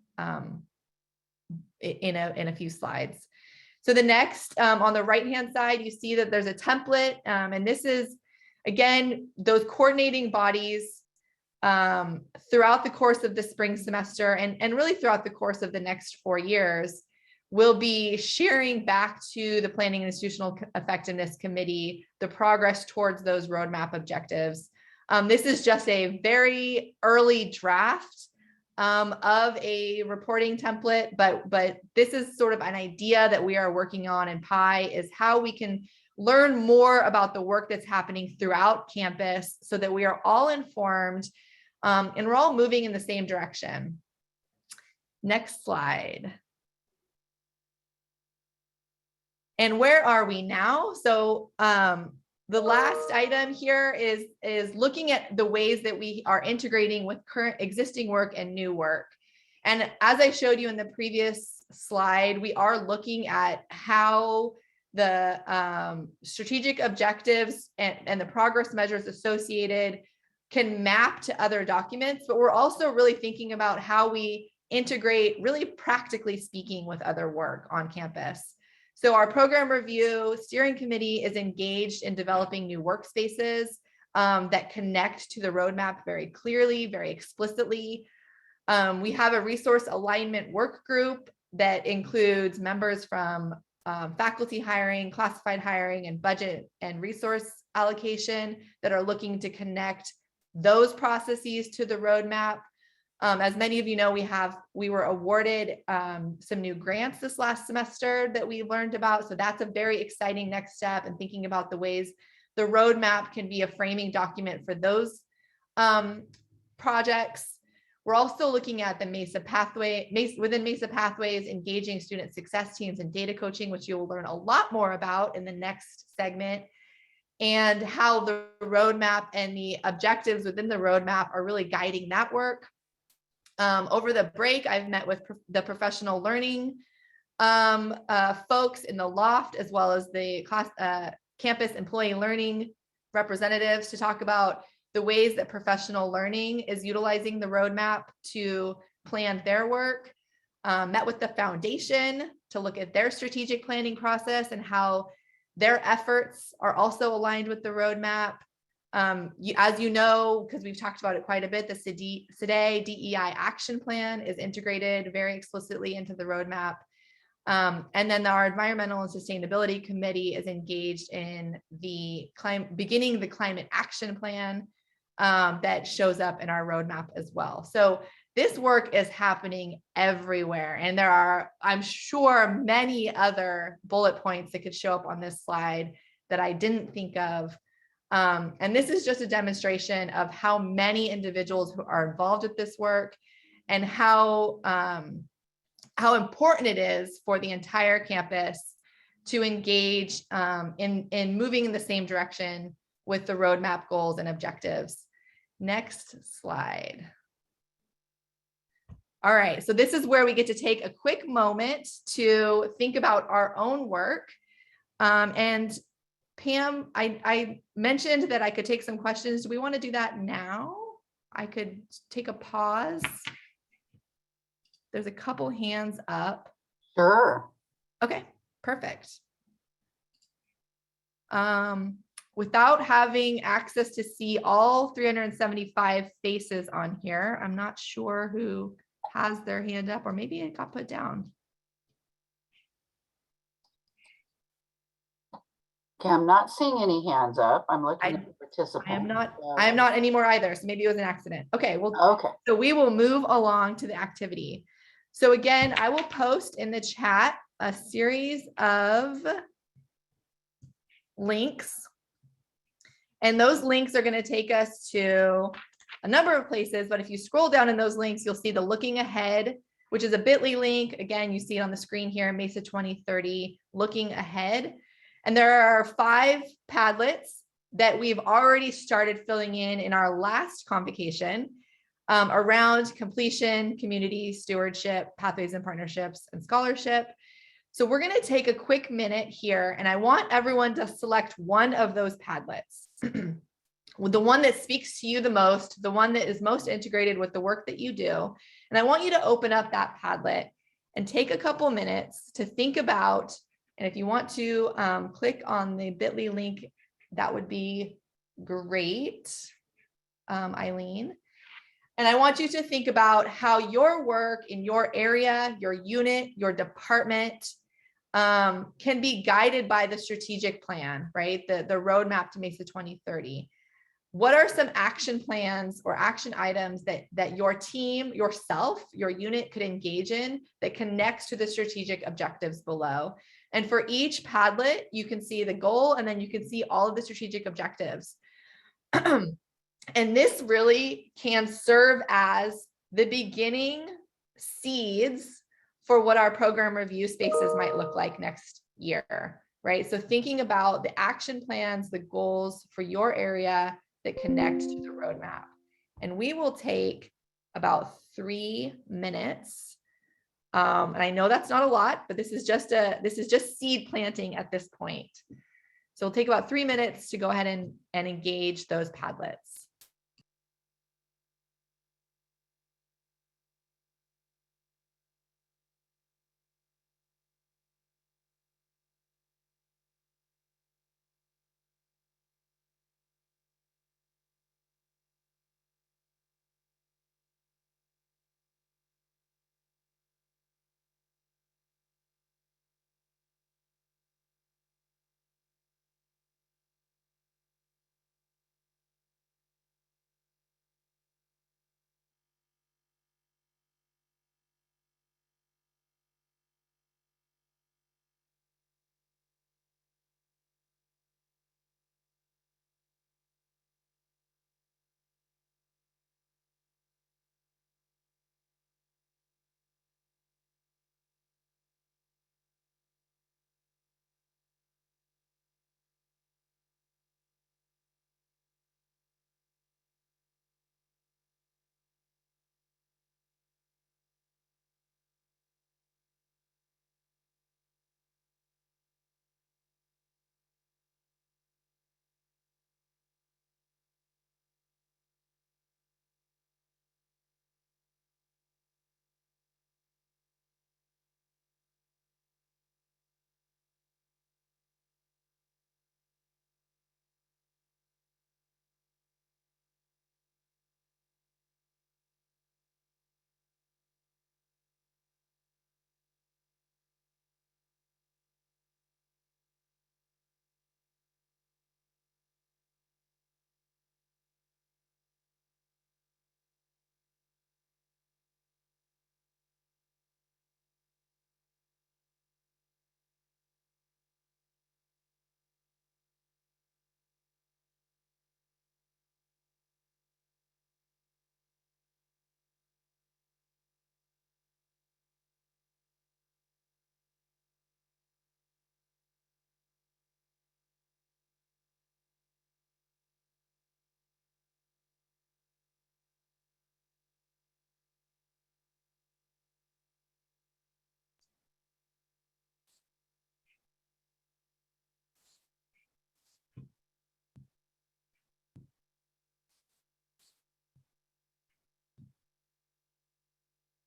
in a few slides. So the next on the right hand side, you see that there's a template, and this is again those coordinating bodies throughout the course of the spring semester and really throughout the course of the next 4 years, will be sharing back to the Planning and Institutional Effectiveness Committee the progress towards those roadmap objectives. This is just a very early draft of a reporting template, but this is sort of an idea that we are working on in PI, is how we can learn more about the work that's happening throughout campus so that we are all informed and we're all moving in the same direction. Next slide. And where are we now? So the last item here is looking at the ways that we are integrating with current existing work and new work. And as I showed you in the previous slide, we are looking at how the strategic objectives and the progress measures associated can map to other documents, but we're also really thinking about how we integrate, really practically speaking, with other work on campus. So our program review steering committee is engaged in developing new workspaces that connect to the roadmap very clearly, very explicitly. We have a resource alignment work group that includes members from faculty hiring, classified hiring, and budget and resource allocation that are looking to connect those processes to the roadmap. As many of you know, we were awarded some new grants this last semester that we learned about. So that's a very exciting next step, and thinking about the ways the roadmap can be a framing document for those projects. We're also looking at the Mesa Pathway, within Mesa Pathways, engaging student success teams and data coaching, which you will learn a lot more about in the next segment, and how the roadmap and the objectives within the roadmap are really guiding that work. Over the break, I've met with the professional learning folks in the loft, as well as the campus employee learning representatives, to talk about the ways that professional learning is utilizing the roadmap to plan their work. Met with the foundation to look at their strategic planning process and how their efforts are also aligned with the roadmap. As you know, because we've talked about it quite a bit, the Ccd DEI action plan is integrated very explicitly into the roadmap. And then our environmental and sustainability committee is engaged in beginning the climate action plan that shows up in our roadmap as well. So this work is happening everywhere. And there are, I'm sure, many other bullet points that could show up on this slide that I didn't think of. And this is just a demonstration of how many individuals who are involved with this work and how important it is for the entire campus to engage in moving in the same direction with the roadmap goals and objectives. Next slide. All right, so this is where we get to take a quick moment to think about our own work. And Pam, I mentioned that I could take some questions. Do we want to do that now? I could take a pause. There's a couple hands up. Sure. Okay, perfect. Without having access to see all 375 faces on here, I'm not sure who has their hand up, or maybe it got put down. Okay, I'm not seeing any hands up. I'm looking at the participants. I am not anymore either. So maybe it was an accident. Okay, well, Okay. so we will move along to the activity. So again, I will post in the chat a series of links. And those links are going to take us to a number of places. But if you scroll down in those links, you'll see the looking ahead, which is a bit.ly link. Again, you see it on the screen here, Mesa 2030, looking ahead. And there are 5 Padlets that we've already started filling in our last convocation around completion, community stewardship, pathways and partnerships, and scholarship. So we're going to take a quick minute here, and I want everyone to select one of those Padlets. The one that speaks to you the most, the one that is most integrated with the work that you do. And I want you to open up that Padlet and take a couple minutes to think about, and if you want to click on the bit.ly link, that would be great, Eileen. And I want you to think about how your work in your area, your unit, your department can be guided by the strategic plan, right? The roadmap to Mesa 2030. What are some action plans or action items that your team, yourself, your unit could engage in that connects to the strategic objectives below? And for each Padlet, you can see the goal, and then you can see all of the strategic objectives. And this really can serve as the beginning seeds for what our program review spaces might look like next year, right? So thinking about the action plans, the goals for your area that connect to the roadmap. And we will take about 3 minutes. And I know that's not a lot, but this is just seed planting at this point. So we'll take about 3 minutes to go ahead and engage those Padlets.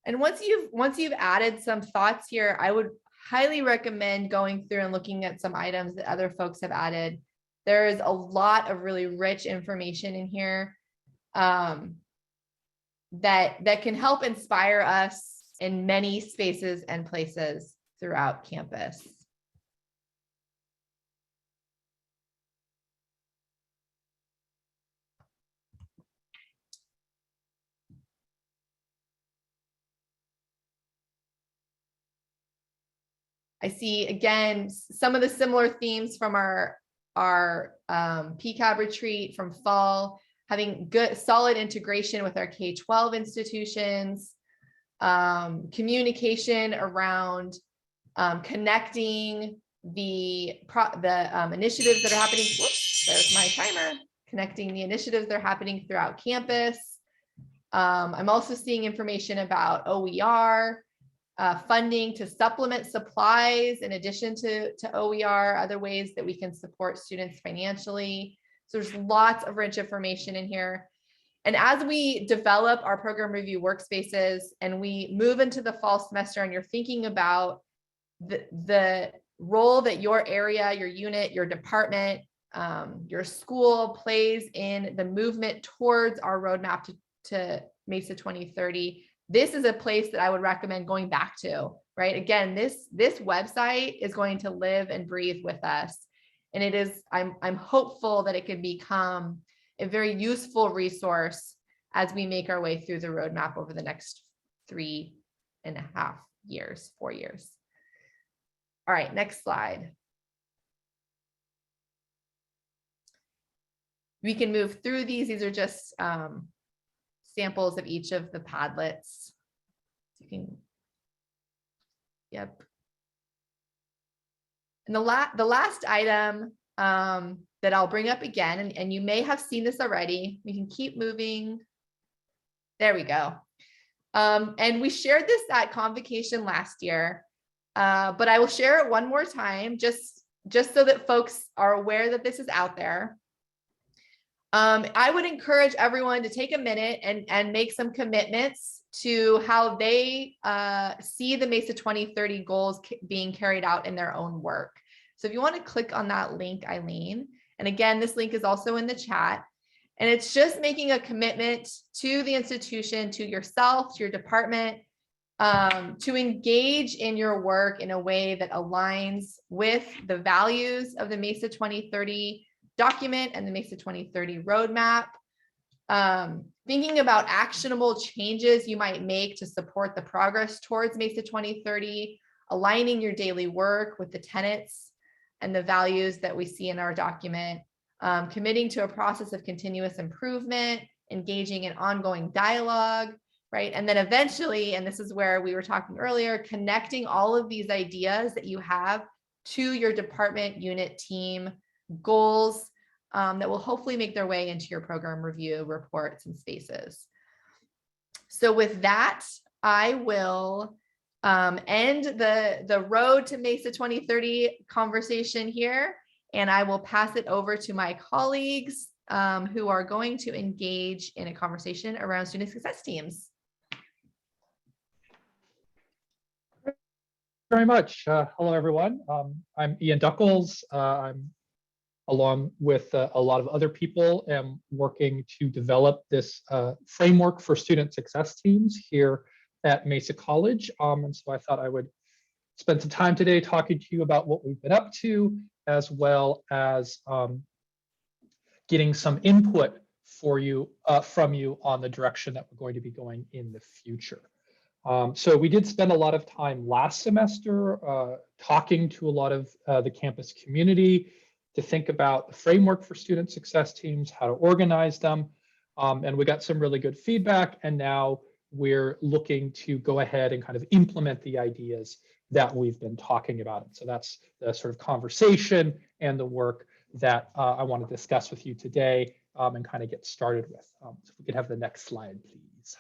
And once you've added some thoughts here, I would highly recommend going through and looking at some items that other folks have added. There is a lot of really rich information in here that can help inspire us in many spaces and places throughout campus. I see, again, some of the similar themes from our PCAB retreat from fall, having good, solid integration with our K-12 institutions, communication around connecting the initiatives that are happening. Whoops, there's my timer. Connecting the initiatives that are happening throughout campus. I'm also seeing information about OER, funding to supplement supplies in addition to OER, other ways that we can support students financially. So there's lots of rich information in here. And as we develop our program review workspaces and we move into the fall semester and you're thinking about the role that your area, your unit, your department, your school plays in the movement towards our roadmap to Mesa 2030, this is a place that I would recommend going back to, right? Again, this website is going to live and breathe with us. And it is, I'm hopeful that it can become a very useful resource as we make our way through the roadmap over the next 3.5 years, 4 years. All right, next slide. We can move through these. These are just samples of each of the Padlets. You can, yep. And the last item that I'll bring up again, and you may have seen this already. We can keep moving. There we go. And we shared this at Convocation last year, but I will share it one more time, just so that folks are aware that this is out there. I would encourage everyone to take a minute and make some commitments to how they see the Mesa 2030 goals being carried out in their own work. So if you want to click on that link, Eileen, and again, this link is also in the chat, and it's just making a commitment to the institution, to yourself, to your department, to engage in your work in a way that aligns with the values of the Mesa 2030 document and the Mesa 2030 roadmap. Thinking about actionable changes you might make to support the progress towards Mesa 2030, aligning your daily work with the tenets and the values that we see in our document, committing to a process of continuous improvement, engaging in ongoing dialogue, right? And then eventually, and this is where we were talking earlier, connecting all of these ideas that you have to your department, unit, team goals that will hopefully make their way into your program review reports and spaces. So with that, I will end the road to Mesa 2030 conversation here, and I will pass it over to my colleagues who are going to engage in a conversation around student success teams. Very much. Hello, everyone. I'm Ian Duckles. I'm, along with a lot of other people, am working to develop this framework for student success teams here at Mesa College. And so I thought I would spend some time today talking to you about what we've been up to, as well as getting some input for you from you on the direction that we're going to be going in the future. So we did spend a lot of time last semester talking to a lot of the campus community to think about the framework for student success teams, how to organize them. And we got some really good feedback. And now we're looking to go ahead and kind of implement the ideas that we've been talking about. So that's the sort of conversation and the work that I want to discuss with you today and kind of get started with. So if we could have the next slide, please.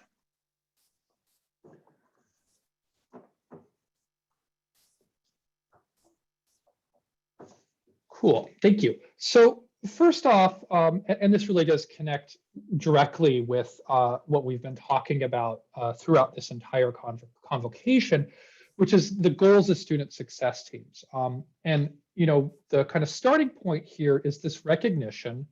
Cool, thank you. So First off, and this really does connect directly with what we've been talking about throughout this entire convocation, which is the goals of student success teams. And the kind of starting point here is this recognition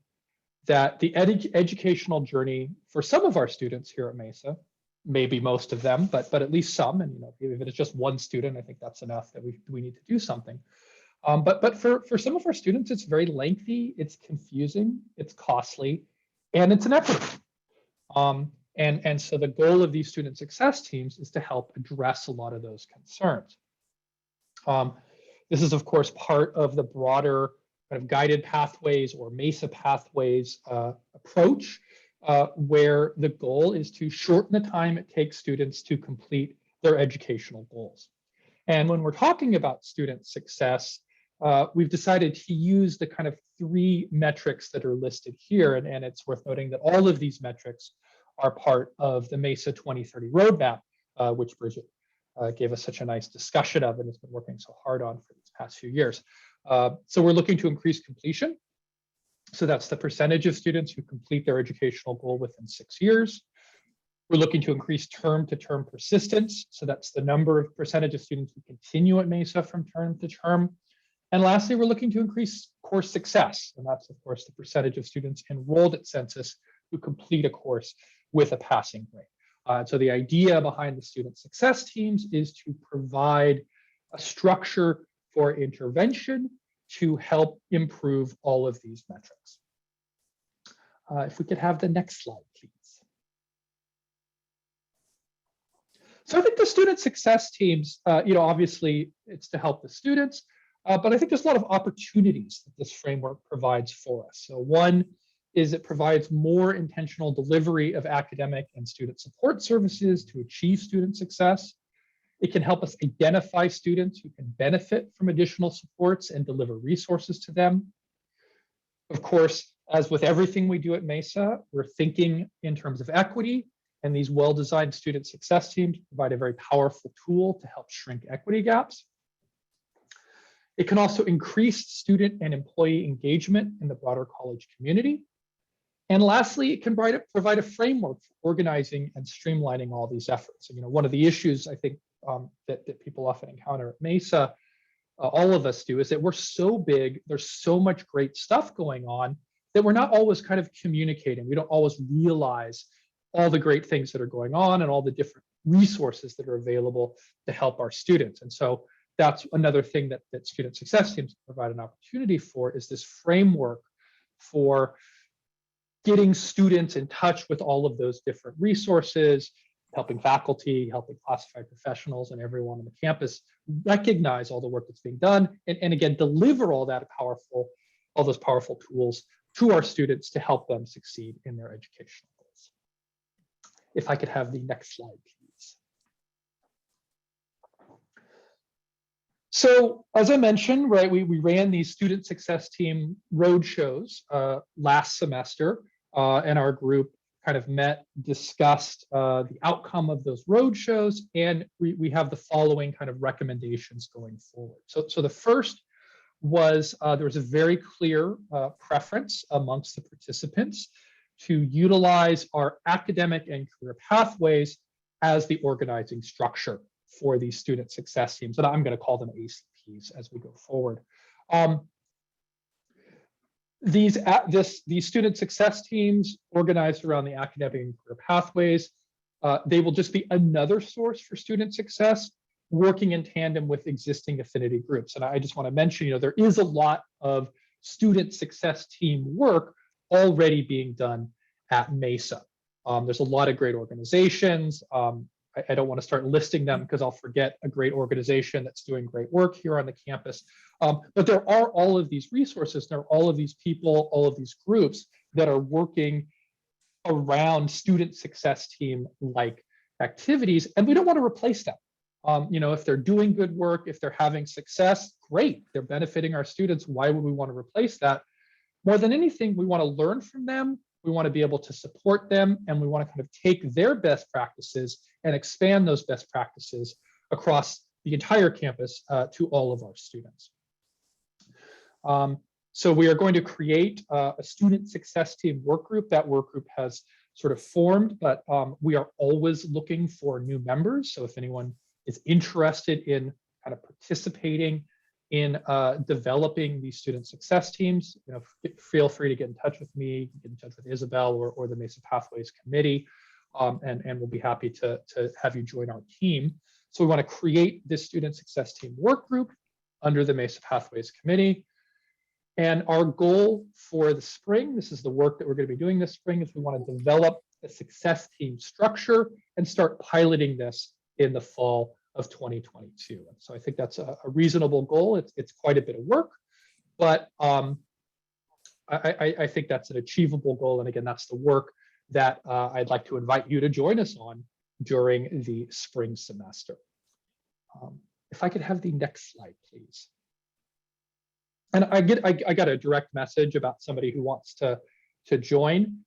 that the educational journey for some of our students here at Mesa, maybe most of them, but at least some, and if it's just one student, I think that's enough that we need to do something. But for some of our students, it's very lengthy, it's confusing, it's costly, and it's inevitable. And so the goal of these student success teams is to help address a lot of those concerns. This is, of course, part of the broader kind of guided pathways or Mesa pathways approach, where the goal is to shorten the time it takes students to complete their educational goals. And when we're talking about student success, we've decided to use the kind of 3 metrics that are listed here. And it's worth noting that all of these metrics are part of the Mesa 2030 roadmap, which Bridget gave us such a nice discussion of and has been working so hard on for these past few years. So we're looking to increase completion. So that's the percentage of students who complete their educational goal within 6 years. We're looking to increase term-to-term persistence. So that's the percentage of students who continue at Mesa from term to term. And lastly, we're looking to increase course success. And that's, of course, the percentage of students enrolled at census who complete a course with a passing grade. So the idea behind the student success teams is to provide a structure for intervention to help improve all of these metrics. If we could have the next slide, please. So I think the student success teams, obviously it's to help the students, but I think there's a lot of opportunities that this framework provides for us. So one is it provides more intentional delivery of academic and student support services to achieve student success. It can help us identify students who can benefit from additional supports and deliver resources to them. Of course, as with everything we do at Mesa, we're thinking in terms of equity, and these well-designed student success teams provide a very powerful tool to help shrink equity gaps. It can also increase student and employee engagement in the broader college community. And lastly, it can provide a framework for organizing and streamlining all these efforts. One of the issues I think that people often encounter at Mesa, all of us do, is that we're so big, there's so much great stuff going on that we're not always kind of communicating. We don't always realize all the great things that are going on and all the different resources that are available to help our students. And so that's another thing that student success teams provide an opportunity for, is this framework for getting students in touch with all of those different resources, helping faculty, helping classified professionals, and everyone on the campus recognize all the work that's being done, and again, deliver all those powerful tools to our students to help them succeed in their educational goals. If I could have the next slide, please. So as I mentioned, right, we ran these student success team roadshows last semester, and our group kind of met, discussed the outcome of those roadshows, and we have the following kind of recommendations going forward. So the first was there was a very clear preference amongst the participants to utilize our academic and career pathways as the organizing structure for these student success teams, and I'm going to call them ACPs as we go forward. These student success teams organized around the academic and career pathways, they will just be another source for student success, working in tandem with existing affinity groups. And I just want to mention, there is a lot of student success team work already being done at Mesa. There's a lot of great organizations. I don't want to start listing them because I'll forget a great organization that's doing great work here on the campus. But there are all of these resources, there are all of these people, all of these groups that are working around student success team like activities, and we don't want to replace them. If they're doing good work, if they're having success, great, they're benefiting our students. Why would we want to replace that? More than anything, we want to learn from them. We want to be able to support them, and we want to kind of take their best practices and expand those best practices across the entire campus to all of our students. So we are going to create a student success team work group. That work group has sort of formed, but we are always looking for new members. So if anyone is interested in kind of participating in developing these student success teams, feel free to get in touch with me, get in touch with Isabel or the Mesa Pathways Committee, and we'll be happy to have you join our team. So we want to create this student success team work group under the Mesa Pathways Committee. And our goal for the spring, this is the work that we're going to be doing this spring, is we want to develop a success team structure and start piloting this in the fall of 2022. So I think that's a reasonable goal. It's quite a bit of work, but I think that's an achievable goal. And again, that's the work that I'd like to invite you to join us on during the spring semester. If I could have the next slide, please. And I got a direct message about somebody who wants to join.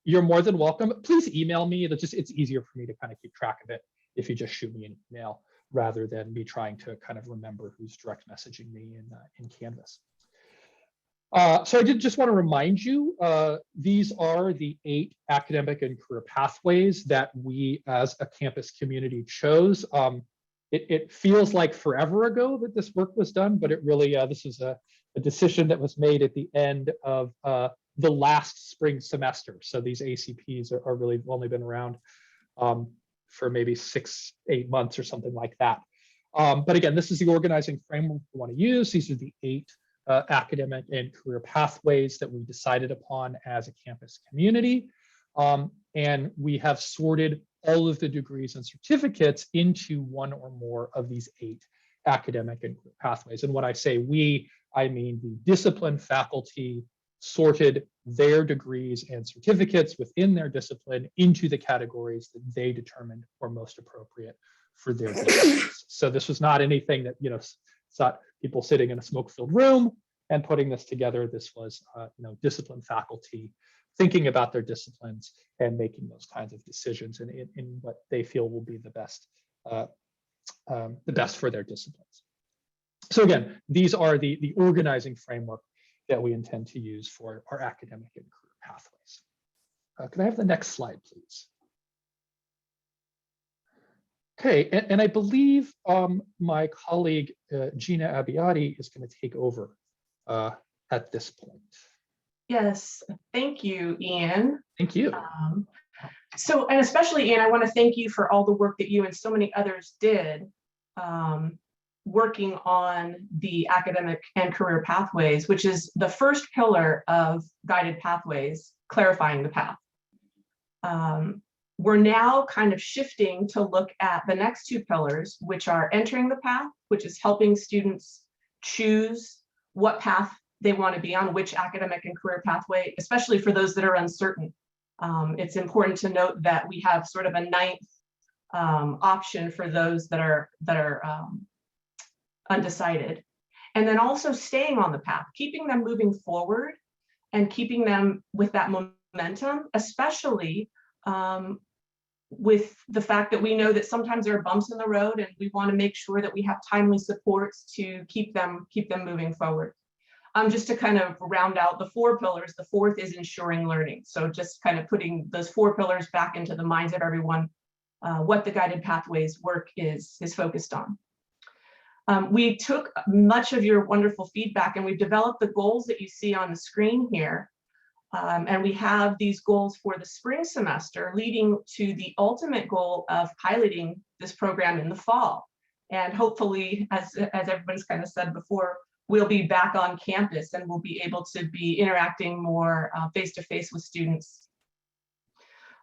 You're more than welcome. Please email me. It's easier for me to kind of keep track of it if you just shoot me an email rather than me trying to kind of remember who's direct messaging me in Canvas. So I did just want to remind you, these are the 8 academic and career pathways that we as a campus community chose. It feels like forever ago that this work was done, but it really, this is a decision that was made at the end of the last spring semester. So these ACPs are really only been around for maybe 6-8 months or something like that. But again, this is the organizing framework we want to use. These are the 8 academic and career pathways that we decided upon as a campus community. And we have sorted all of the degrees and certificates into one or more of these 8 academic and career pathways. And when I say we, I mean the discipline faculty sorted their degrees and certificates within their discipline into the categories that they determined were most appropriate for their disciplines. So this was not anything that, it's not people sitting in a smoke-filled room and putting this together. This was, discipline faculty thinking about their disciplines and making those kinds of decisions in what they feel will be the best for their disciplines. So again, these are the organizing framework that we intend to use for our academic and career pathways. Can I have the next slide, please? Okay, and I believe my colleague Gina Abbiati is going to take over at this point. Yes, thank you, Ian. Thank you. And especially, Ian, I want to thank you for all the work that you and so many others did working on the academic and career pathways, which is the first pillar of guided pathways, clarifying the path. We're now kind of shifting to look at the next 2 pillars, which are entering the path, which is helping students choose what path they want to be on, which academic and career pathway, especially for those that are uncertain. It's important to note that we have sort of a 9th option for those that are undecided. And then also staying on the path, keeping them moving forward and keeping them with that momentum, especially with the fact that we know that sometimes there are bumps in the road, and we want to make sure that we have timely supports to keep them moving forward. Just to kind of round out the 4 pillars, the 4th is ensuring learning. So just kind of putting those 4 pillars back into the minds of everyone, what the guided pathways work is focused on. We took much of your wonderful feedback and we've developed the goals that you see on the screen here. And we have these goals for the spring semester leading to the ultimate goal of piloting this program in the fall. And hopefully, as everyone's kind of said before, we'll be back on campus and we'll be able to be interacting more face-to-face with students.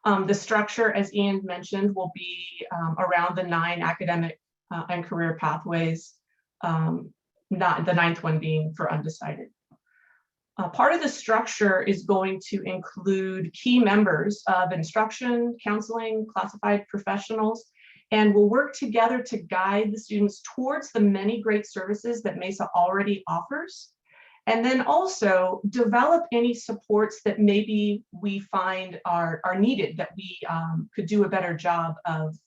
The structure, as Ian mentioned, will be around the 9 academic and career pathways, not the 9th one being for undecided. Part of the structure is going to include key members of instruction, counseling, classified professionals, and we'll work together to guide the students towards the many great services that Mesa already offers, and then also develop any supports that maybe we find are needed, that we could do a better job of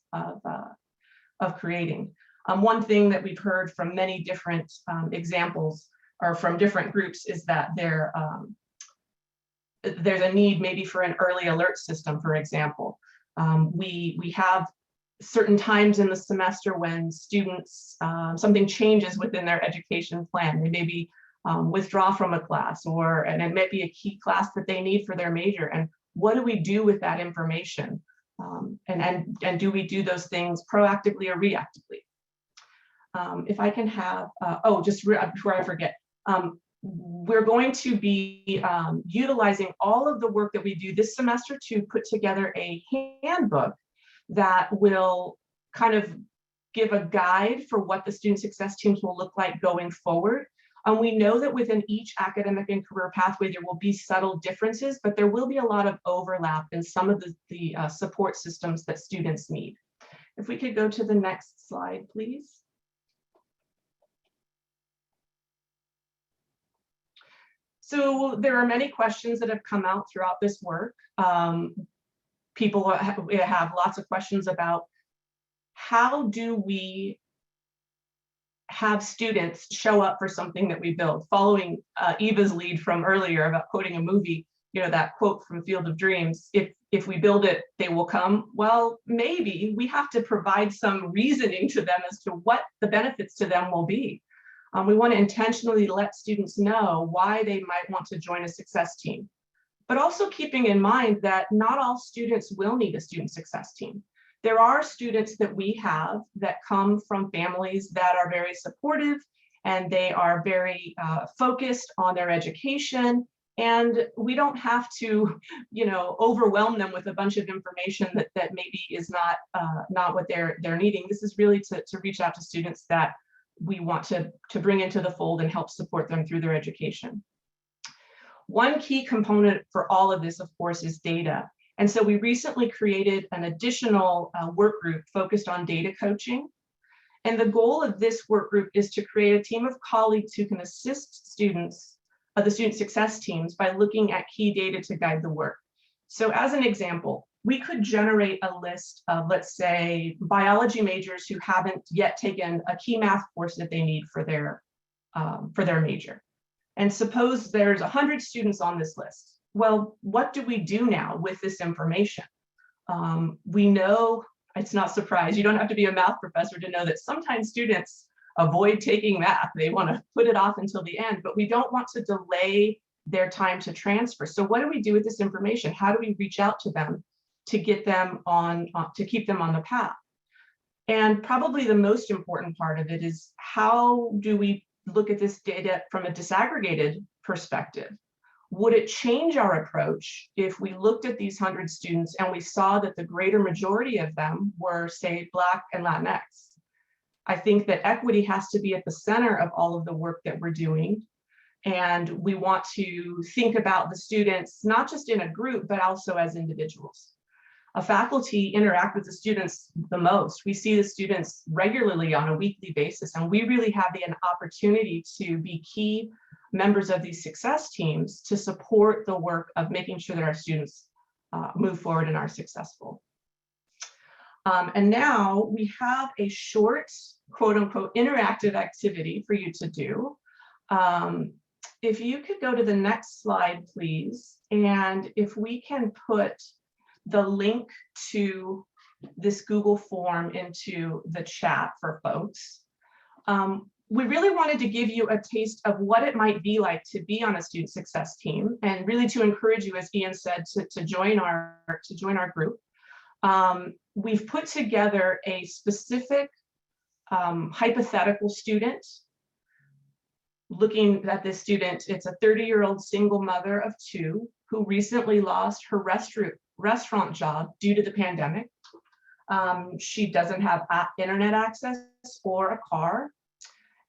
creating. One thing that we've heard from many different examples or from different groups is that there's a need maybe for an early alert system, for example. We have certain times in the semester when students, something changes within their education plan. They maybe withdraw from a class, and it might be a key class that they need for their major. And what do we do with that information? And do we do those things proactively or reactively? If I can have, before I forget, we're going to be utilizing all of the work that we do this semester to put together a handbook that will kind of give a guide for what the student success teams will look like going forward. We know that within each academic and career pathway, there will be subtle differences, but there will be a lot of overlap in some of the support systems that students need. If we could go to the next slide, please. So there are many questions that have come out throughout this work. People have lots of questions about how do we have students show up for something that we build. Following Eva's lead from earlier about quoting a movie, you know, that quote from Field of Dreams, if we build it, they will come. Well, maybe we have to provide some reasoning to them as to what the benefits to them will be. We want to intentionally let students know why they might want to join a success team, but also keeping in mind that not all students will need a student success team. There are students that we have that come from families that are very supportive and they are very focused on their education. And we don't have to, you know, overwhelm them with a bunch of information that maybe is not what they're needing. This is really to reach out to students that we want to bring into the fold and help support them through their education. One key component for all of this, of course, is data. And so we recently created an additional work group focused on data coaching. And the goal of this work group is to create a team of colleagues who can assist students, the student success teams, by looking at key data to guide the work. So as an example, we could generate a list of, let's say, biology majors who haven't yet taken a key math course that they need for their major. And suppose there's 100 students on this list. Well, what do we do now with this information? We know, it's not surprise, you don't have to be a math professor to know that sometimes students avoid taking math. They want to put it off until the end, but we don't want to delay their time to transfer. So what do we do with this information? How do we reach out to them to get them on, to keep them on the path? And probably the most important part of it is, how do we look at this data from a disaggregated perspective? Would it change our approach if we looked at these 100 students and we saw that the greater majority of them were, say, Black and Latinx? I think that equity has to be at the center of all of the work that we're doing. And we want to think about the students, not just in a group, but also as individuals. Faculty interact with the students the most. We see the students regularly on a weekly basis, and we really have an opportunity to be key members of these success teams to support the work of making sure that our students move forward and are successful. And now we have a short, quote unquote, interactive activity for you to do. If you could go to the next slide, please. And if we can put the link to this Google form into the chat for folks. We really wanted to give you a taste of what it might be like to be on a student success team, and really to encourage you, as Ian said, to join our group. We've put together a specific hypothetical student. Looking at this student, it's a 30-year-old single mother of 2 who recently lost her restaurant job due to the pandemic. She doesn't have internet access or a car,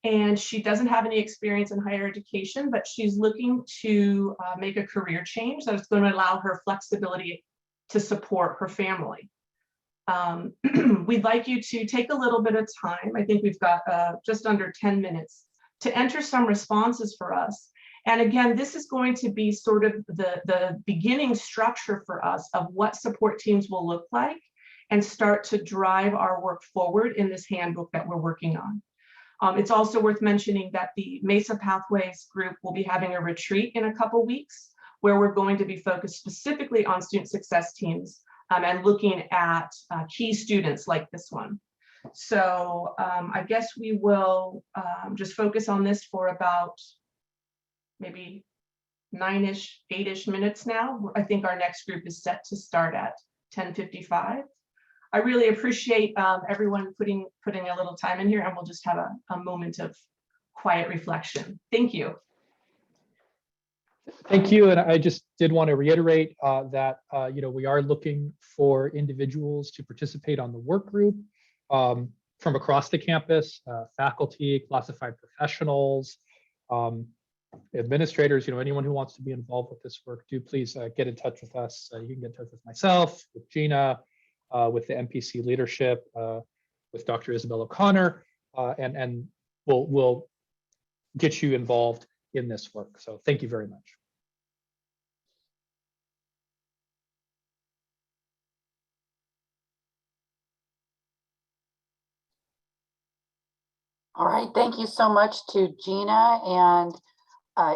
and she doesn't have any experience in higher education, but she's looking to make a career change that's going to allow her flexibility to support her family. We'd like you to take a little bit of time. I think we've got just under 10 minutes to enter some responses for us. And again, this is going to be sort of the beginning structure for us of what support teams will look like, and start to drive our work forward in this handbook that we're working on. It's also worth mentioning that the Mesa Pathways group will be having a retreat in a couple weeks where we're going to be focused specifically on student success teams and looking at key students like this one. So I guess we will just focus on this for about maybe 9-ish, 8-ish minutes now. I think our next group is set to start at 10:55. I really appreciate everyone putting a little time in here, and we'll just have a moment of quiet reflection. Thank you. Thank you. And I just did want to reiterate that we are looking for individuals to participate on the work group from across the campus, faculty, classified professionals, administrators, anyone who wants to be involved with this work, do please get in touch with us. You can get in touch with myself, with Gina, with the MPC leadership, with Dr. Isabel O'Connor, and we'll get you involved in this work. So thank you very much. All right, thank you so much to Gina and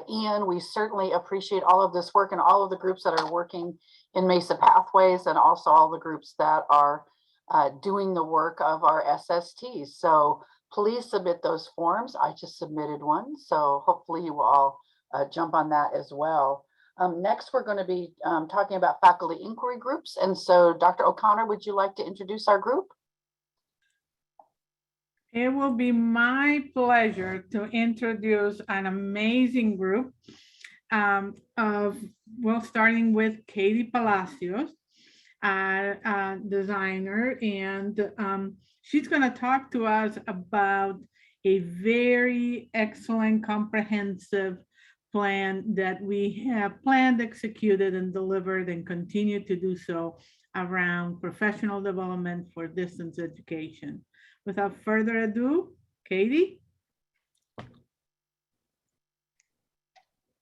Ian. We certainly appreciate all of this work and all of the groups that are working in Mesa Pathways, and also all the groups that are doing the work of our SSTs. So please submit those forms. I just submitted one, so hopefully you will all jump on that as well. Next, we're going to be talking about faculty inquiry groups. And so Dr. O'Connor, would you like to introduce our group? It will be my pleasure to introduce an amazing group starting with Katie Palacios, a designer, and she's going to talk to us about a very excellent, comprehensive plan that we have planned, executed, and delivered, and continue to do so around professional development for distance education. Without further ado, Katie.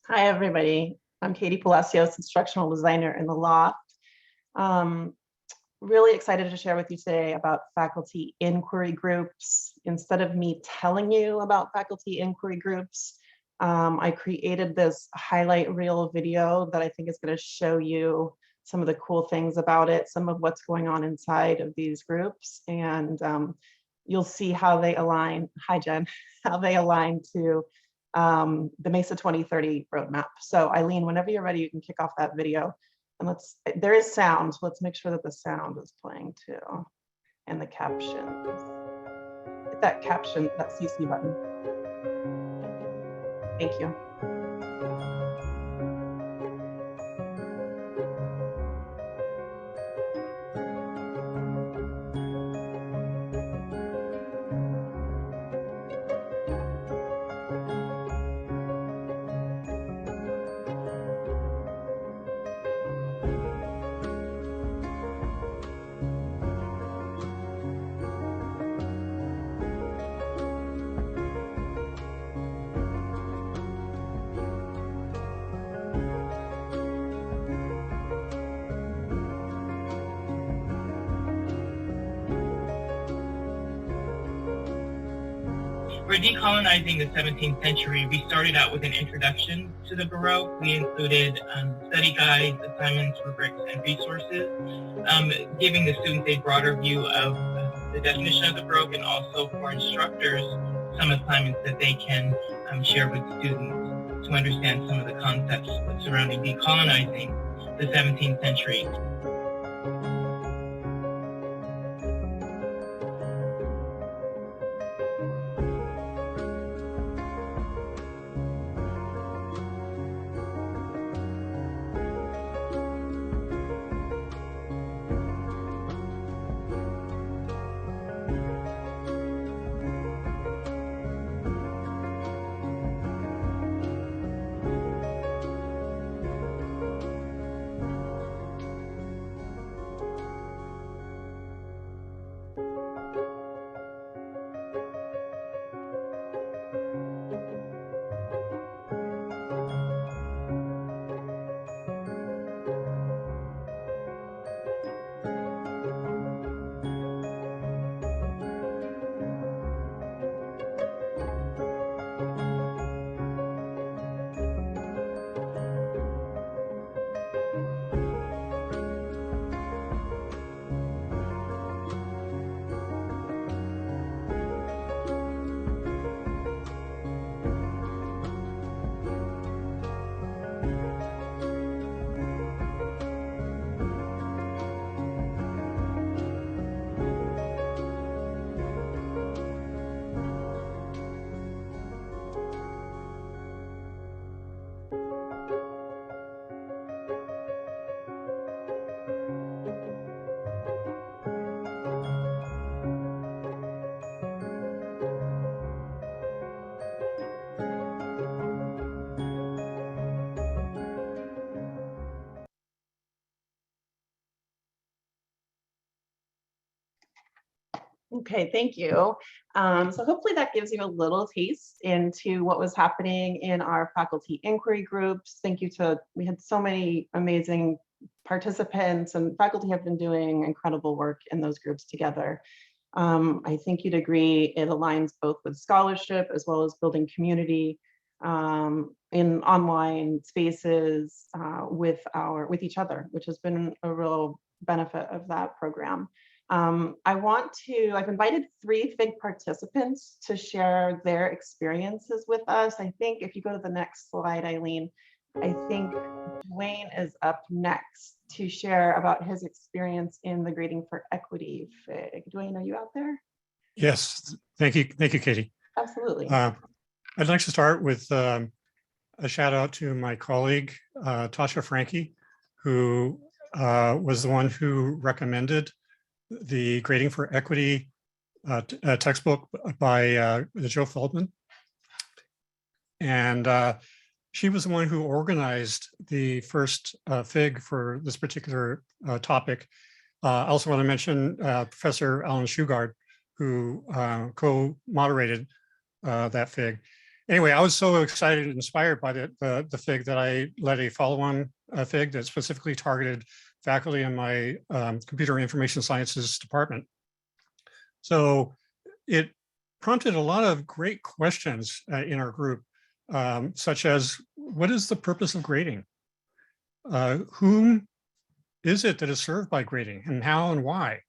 Hi, everybody. I'm Katie Palacios, instructional designer in the Loft. Really excited to share with you today about faculty inquiry groups. Instead of me telling you about faculty inquiry groups, I created this highlight reel video that I think is going to show you some of the cool things about it, some of what's going on inside of these groups, and you'll see how they align, hi Jen, how they align to the Mesa 2030 roadmap. So Eileen, whenever you're ready, you can kick off that video. And there is sound, so let's make sure that the sound is playing too. And the captions. Hit that caption, that CC button. Thank you. For decolonizing the 17th century, we started out with an introduction to the Baroque. We included study guides, assignments, rubrics, and resources, giving the students a broader view of the definition of the Baroque, and also for instructors, some assignments that they can share with students to understand some of the concepts surrounding decolonizing the 17th century. Okay, thank you. So hopefully that gives you a little taste into what was happening in our faculty inquiry groups. Thank you to, we had so many amazing participants, and faculty have been doing incredible work in those groups together. I think you'd agree it aligns both with scholarship as well as building community in online spaces with each other, which has been a real benefit of that program. I've invited 3 FIG participants to share their experiences with us. I think if you go to the next slide, Eileen, I think Dwayne is up next to share about his experience in the Grading for Equity FIG. Dwayne, are you out there? Yes, thank you, Katie. Absolutely. I'd like to start with a shout out to my colleague, Tasha Franke, who was the one who recommended the Grading for Equity textbook by Joe Feldman. And she was the one who organized the first FIG for this particular topic. I also want to mention Professor Alan Shugard, who co-moderated that FIG. Anyway, I was so excited and inspired by the FIG that I led a follow-on FIG that specifically targeted faculty in my computer information sciences department. So it prompted a lot of great questions in our group, such as, what is the purpose of grading? Whom is it that is served by grading, and how and why?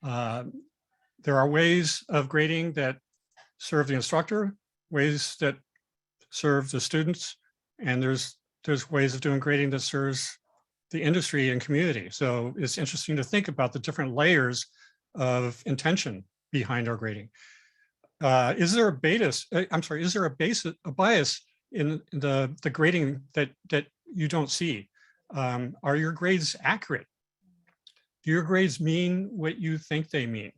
There are ways of grading that serve the instructor, ways that serve the students, and there's ways of doing grading that serves the industry and community. So it's interesting to think about the different layers of intention behind our grading. Is there a bias in the grading that you don't see? Are your grades accurate? Do your grades mean what you think they mean?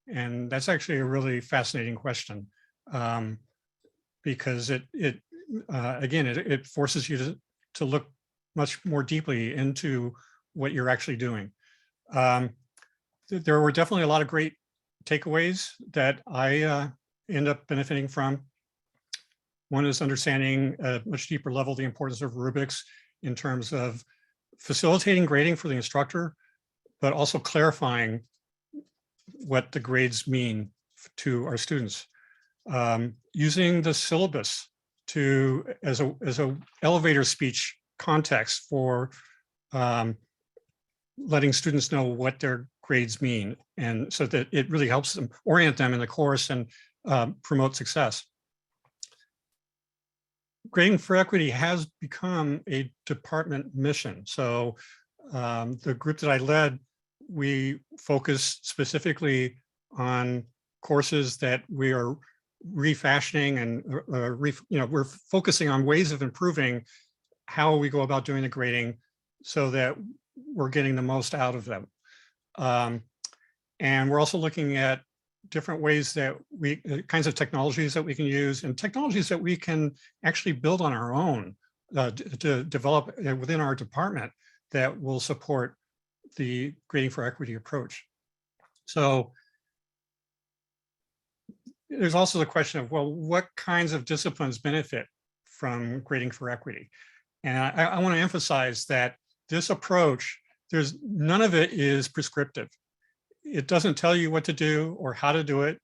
And that's actually a really fascinating question, because it forces you to look much more deeply into what you're actually doing. There were definitely a lot of great takeaways that I end up benefiting from. One is understanding at a much deeper level the importance of rubrics in terms of facilitating grading for the instructor, but also clarifying what the grades mean to our students. Using the syllabus as a elevator speech context for letting students know what their grades mean, and so that it really helps them orient them in the course and promote success. Grading for Equity has become a department mission. So the group that I led, we focus specifically on courses that we are refashioning, and we're focusing on ways of improving how we go about doing the grading so that we're getting the most out of them. And we're also looking at different ways that kinds of technologies that we can use, and technologies that we can actually build on our own to develop within our department that will support the Grading for Equity approach. So there's also the question of, well, what kinds of disciplines benefit from Grading for Equity? And I want to emphasize that this approach, none of it is prescriptive. It doesn't tell you what to do or how to do it.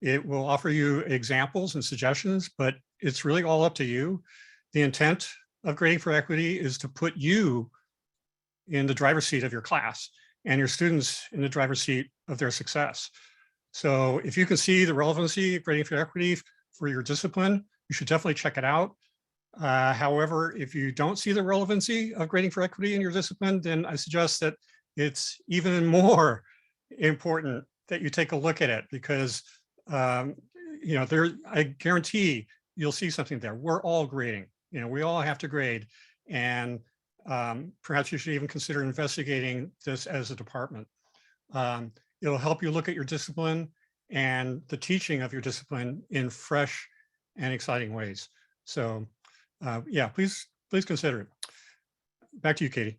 It will offer you examples and suggestions, but it's really all up to you. The intent of Grading for Equity is to put you in the driver's seat of your class and your students in the driver's seat of their success. So if you can see the relevancy of Grading for Equity for your discipline, you should definitely check it out. However, if you don't see the relevancy of Grading for Equity in your discipline, then I suggest that it's even more important that you take a look at it, because I guarantee you'll see something there. We're all grading, we all have to grade, and perhaps you should even consider investigating this as a department. It'll help you look at your discipline and the teaching of your discipline in fresh and exciting ways. So yeah, please consider it. Back to you, Katie.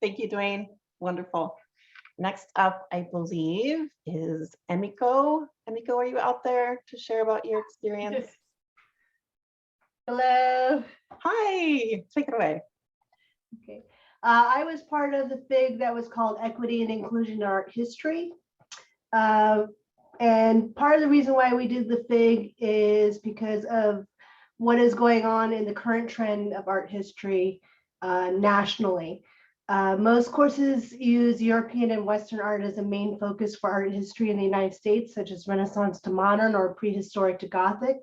Thank you, Dwayne. Wonderful. Next up, I believe, is Emiko. Emiko, are you out there to share about your experience? Hello. Hi, take it away. Okay. I was part of the FIG that was called Equity and Inclusion in Art History. And part of the reason why we did the FIG is because of what is going on in the current trend of art history nationally. Most courses use European and Western art as a main focus for art history in the United States, such as Renaissance to modern or prehistoric to Gothic.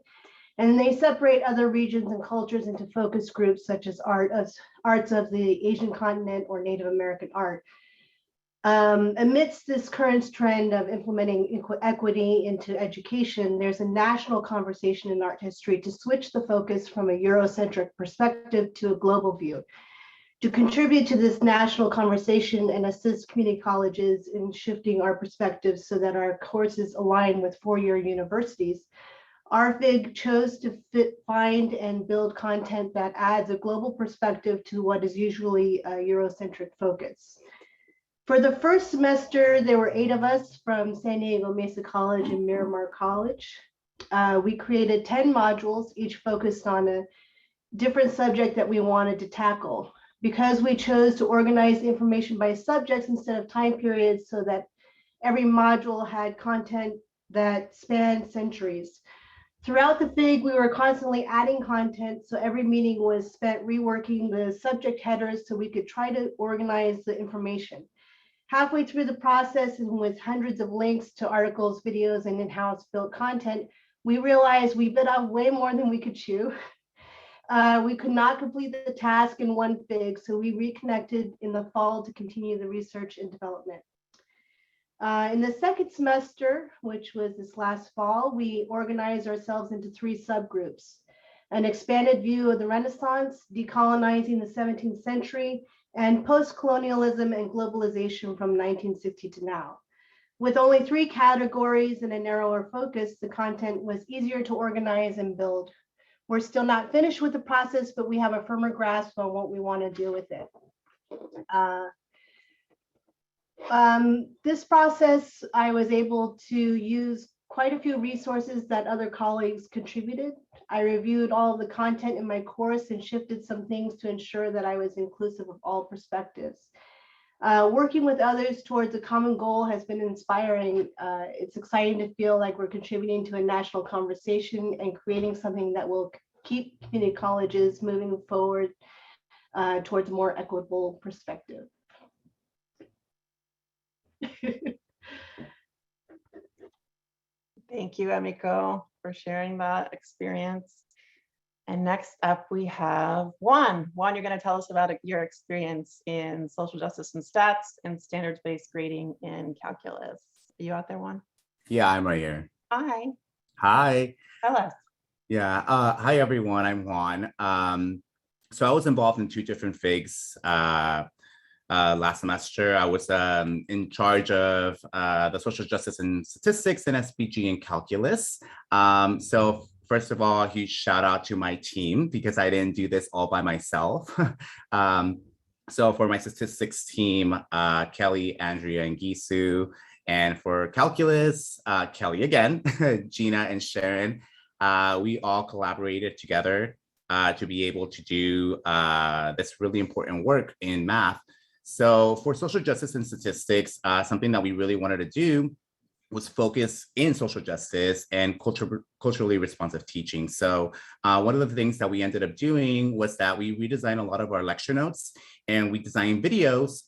And they separate other regions and cultures into focus groups, such as arts of the Asian continent or Native American art. Amidst this current trend of implementing equity into education, there's a national conversation in art history to switch the focus from a Eurocentric perspective to a global view. To contribute to this national conversation and assist community colleges in shifting our perspectives so that our courses align with four-year universities, our FIG chose to find and build content that adds a global perspective to what is usually a Eurocentric focus. For the first semester, there were 8 of us from San Diego Mesa College and Miramar College. We created 10 modules, each focused on a different subject that we wanted to tackle. Because we chose to organize information by subjects instead of time periods so that every module had content that spanned centuries. Throughout the FIG, we were constantly adding content, so every meeting was spent reworking the subject headers so we could try to organize the information. Halfway through the process, and with hundreds of links to articles, videos, and in-house built content, we realized we bit off way more than we could chew. We could not complete the task in one FIG, so we reconnected in the fall to continue the research and development. In the second semester, which was this last fall, we organized ourselves into 3 subgroups: an expanded view of the Renaissance, decolonizing the 17th century, and post-colonialism and globalization from 1960 to now. With only 3 categories and a narrower focus, the content was easier to organize and build. We're still not finished with the process, but we have a firmer grasp on what we want to do with it. This process, I was able to use quite a few resources that other colleagues contributed. I reviewed all of the content in my course and shifted some things to ensure that I was inclusive of all perspectives. Working with others towards a common goal has been inspiring. It's exciting to feel like we're contributing to a national conversation and creating something that will keep community colleges moving forward towards a more equitable perspective. Thank you, Emiko, for sharing that experience. And next up, we have Juan. Juan, you're going to tell us about your experience in social justice and stats and standards-based grading in calculus. Are you out there, Juan? Yeah, I'm right here. Hi. Hi. Tell us. Yeah. Hi, everyone. I'm Juan. So I was involved in 2 different FIGs last semester. I was in charge of the social justice and statistics and SPG and calculus. So first of all, a huge shout out to my team because I didn't do this all by myself. So for my statistics team, Kelly, Andrea, and Gisu, and for calculus, Kelly again, Gina and Sharon, we all collaborated together to be able to do this really important work in math. So for social justice and statistics, something that we really wanted to do was focus in social justice and culturally responsive teaching. So one of the things that we ended up doing was that we redesigned a lot of our lecture notes and we designed videos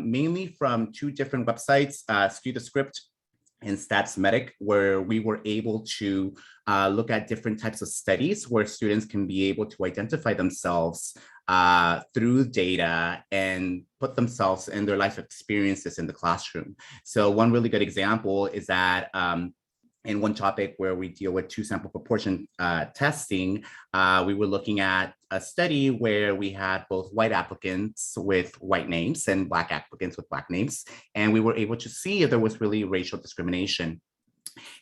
mainly from 2 different websites, Skew the Script and Statsmedic, where we were able to look at different types of studies where students can be able to identify themselves through data and put themselves in their life experiences in the classroom. So one really good example is that in one topic where we deal with 2 sample proportion testing, we were looking at a study where we had both white applicants with white names and Black applicants with Black names. And we were able to see if there was really racial discrimination.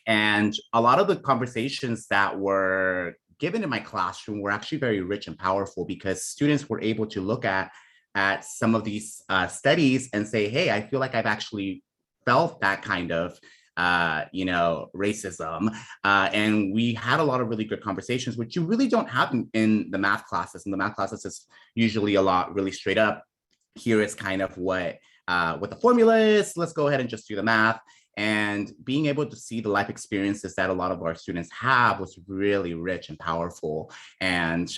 And a lot of the conversations that were given in my classroom were actually very rich and powerful because students were able to look at some of these studies and say, hey, I feel like I've actually felt that kind of racism. And we had a lot of really good conversations, which you really don't have in the math classes. In the math classes, it's usually a lot really straight up. Here is kind of what the formula is. Let's go ahead and just do the math. And being able to see the life experiences that a lot of our students have was really rich and powerful. And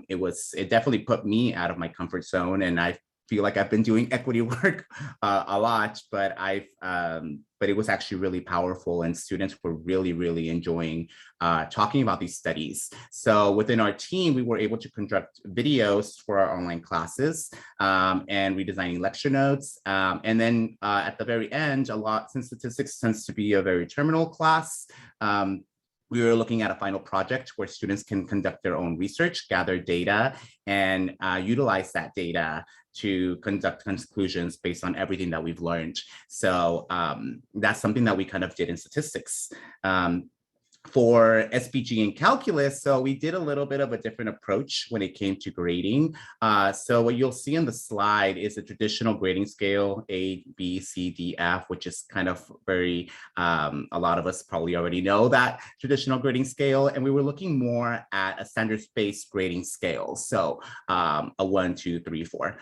it definitely put me out of my comfort zone. And I feel like I've been doing equity work a lot, but it was actually really powerful, and students were really, really enjoying talking about these studies. So within our team, we were able to conduct videos for our online classes and redesigning lecture notes. And then at the very end, since statistics tends to be a very terminal class, we were looking at a final project where students can conduct their own research, gather data, and utilize that data to conduct conclusions based on everything that we've learned. So that's something that we kind of did in statistics. For SPG and calculus, so we did a little bit of a different approach when it came to grading. So what you'll see in the slide is a traditional grading scale, A, B, C, D, F, which is kind of very, a lot of us probably already know that traditional grading scale. And we were looking more at a standards-based grading scale. So a 1, 2, 3, 4.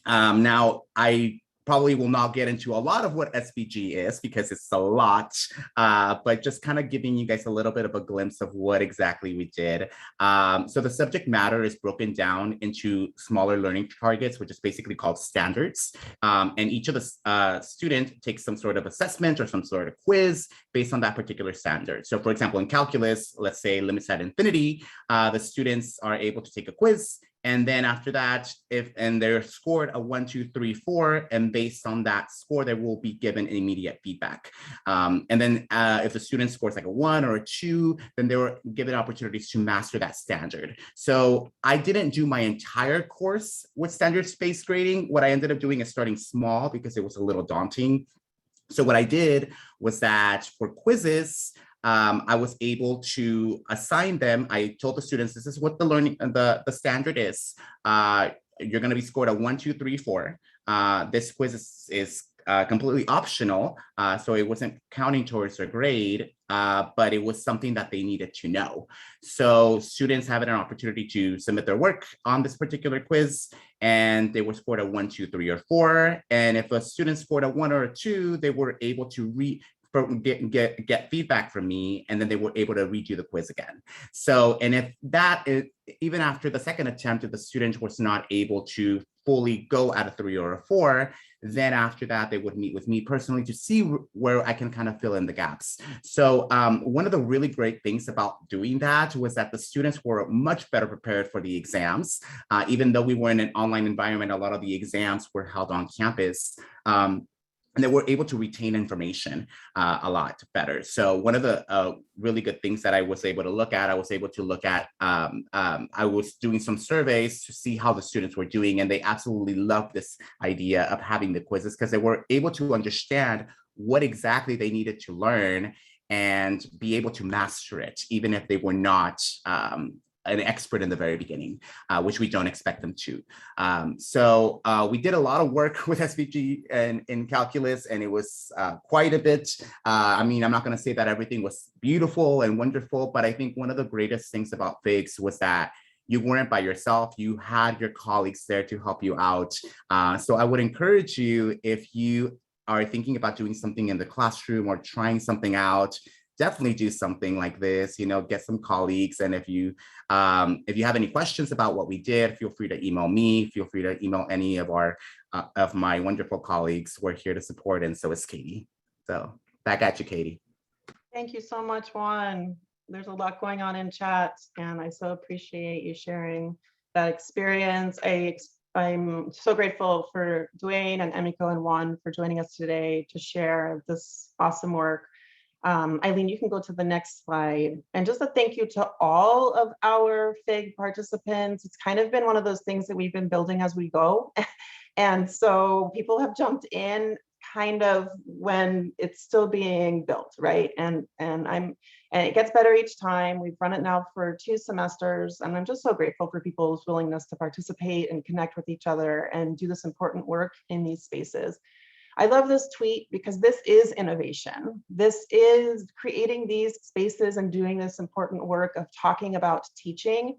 Now, I probably will not get into a lot of what SPG is because it's a lot, but just kind of giving you guys a little bit of a glimpse of what exactly we did. So the subject matter is broken down into smaller learning targets, which is basically called standards. And each of the student takes some sort of assessment or some sort of quiz based on that particular standard. So for example, in calculus, let's say limits at infinity, the students are able to take a quiz. And then after that, and they're scored a 1, 2, 3, 4, and based on that score, they will be given immediate feedback. And then if the student scores like a 1 or a 2, then they were given opportunities to master that standard. So I didn't do my entire course with standards-based grading. What I ended up doing is starting small because it was a little daunting. So what I did was that for quizzes, I was able to assign them. I told the students, this is what the standard is. You're going to be scored a 1, 2, 3, 4. This quiz is completely optional, so it wasn't counting towards their grade, but it was something that they needed to know. So students had an opportunity to submit their work on this particular quiz, and they were scored a 1, 2, 3, or 4. And if a student scored a 1 or a 2, they were able to get feedback from me, and then they were able to redo the quiz again. So, and if that is, even after the second attempt, if the student was not able to fully go at a 3 or a 4, then after that, they would meet with me personally to see where I can kind of fill in the gaps. So one of the really great things about doing that was that the students were much better prepared for the exams. Even though we were in an online environment, a lot of the exams were held on campus. And they were able to retain information a lot better. So one of the really good things that I was able to look at, I was doing some surveys to see how the students were doing, and they absolutely loved this idea of having the quizzes because they were able to understand what exactly they needed to learn and be able to master it, even if they were not an expert in the very beginning, which we don't expect them to. So we did a lot of work with SVG and in calculus, and it was quite a bit. I mean, I'm not gonna say that everything was beautiful and wonderful, but I think one of the greatest things about FIGS was that you weren't by yourself, you had your colleagues there to help you out. So I would encourage you, if you are thinking about doing something in the classroom or trying something out, definitely do something like this, get some colleagues. And if you have any questions about what we did, feel free to email me, feel free to email any of my wonderful colleagues. We're here to support, and so is Katie. So back at you, Katie. Thank you so much, Juan. There's a lot going on in chat, and I so appreciate you sharing that experience. I'm so grateful for Dwayne and Emiko and Juan for joining us today to share this awesome work. Eileen, you can go to the next slide. And just a thank you to all of our FIG participants. It's kind of been one of those things that we've been building as we go. And so people have jumped in kind of when it's still being built, right? And it gets better each time. We've run it now for 2 semesters, and I'm just so grateful for people's willingness to participate and connect with each other and do this important work in these spaces. I love this tweet because this is innovation. This is creating these spaces and doing this important work of talking about teaching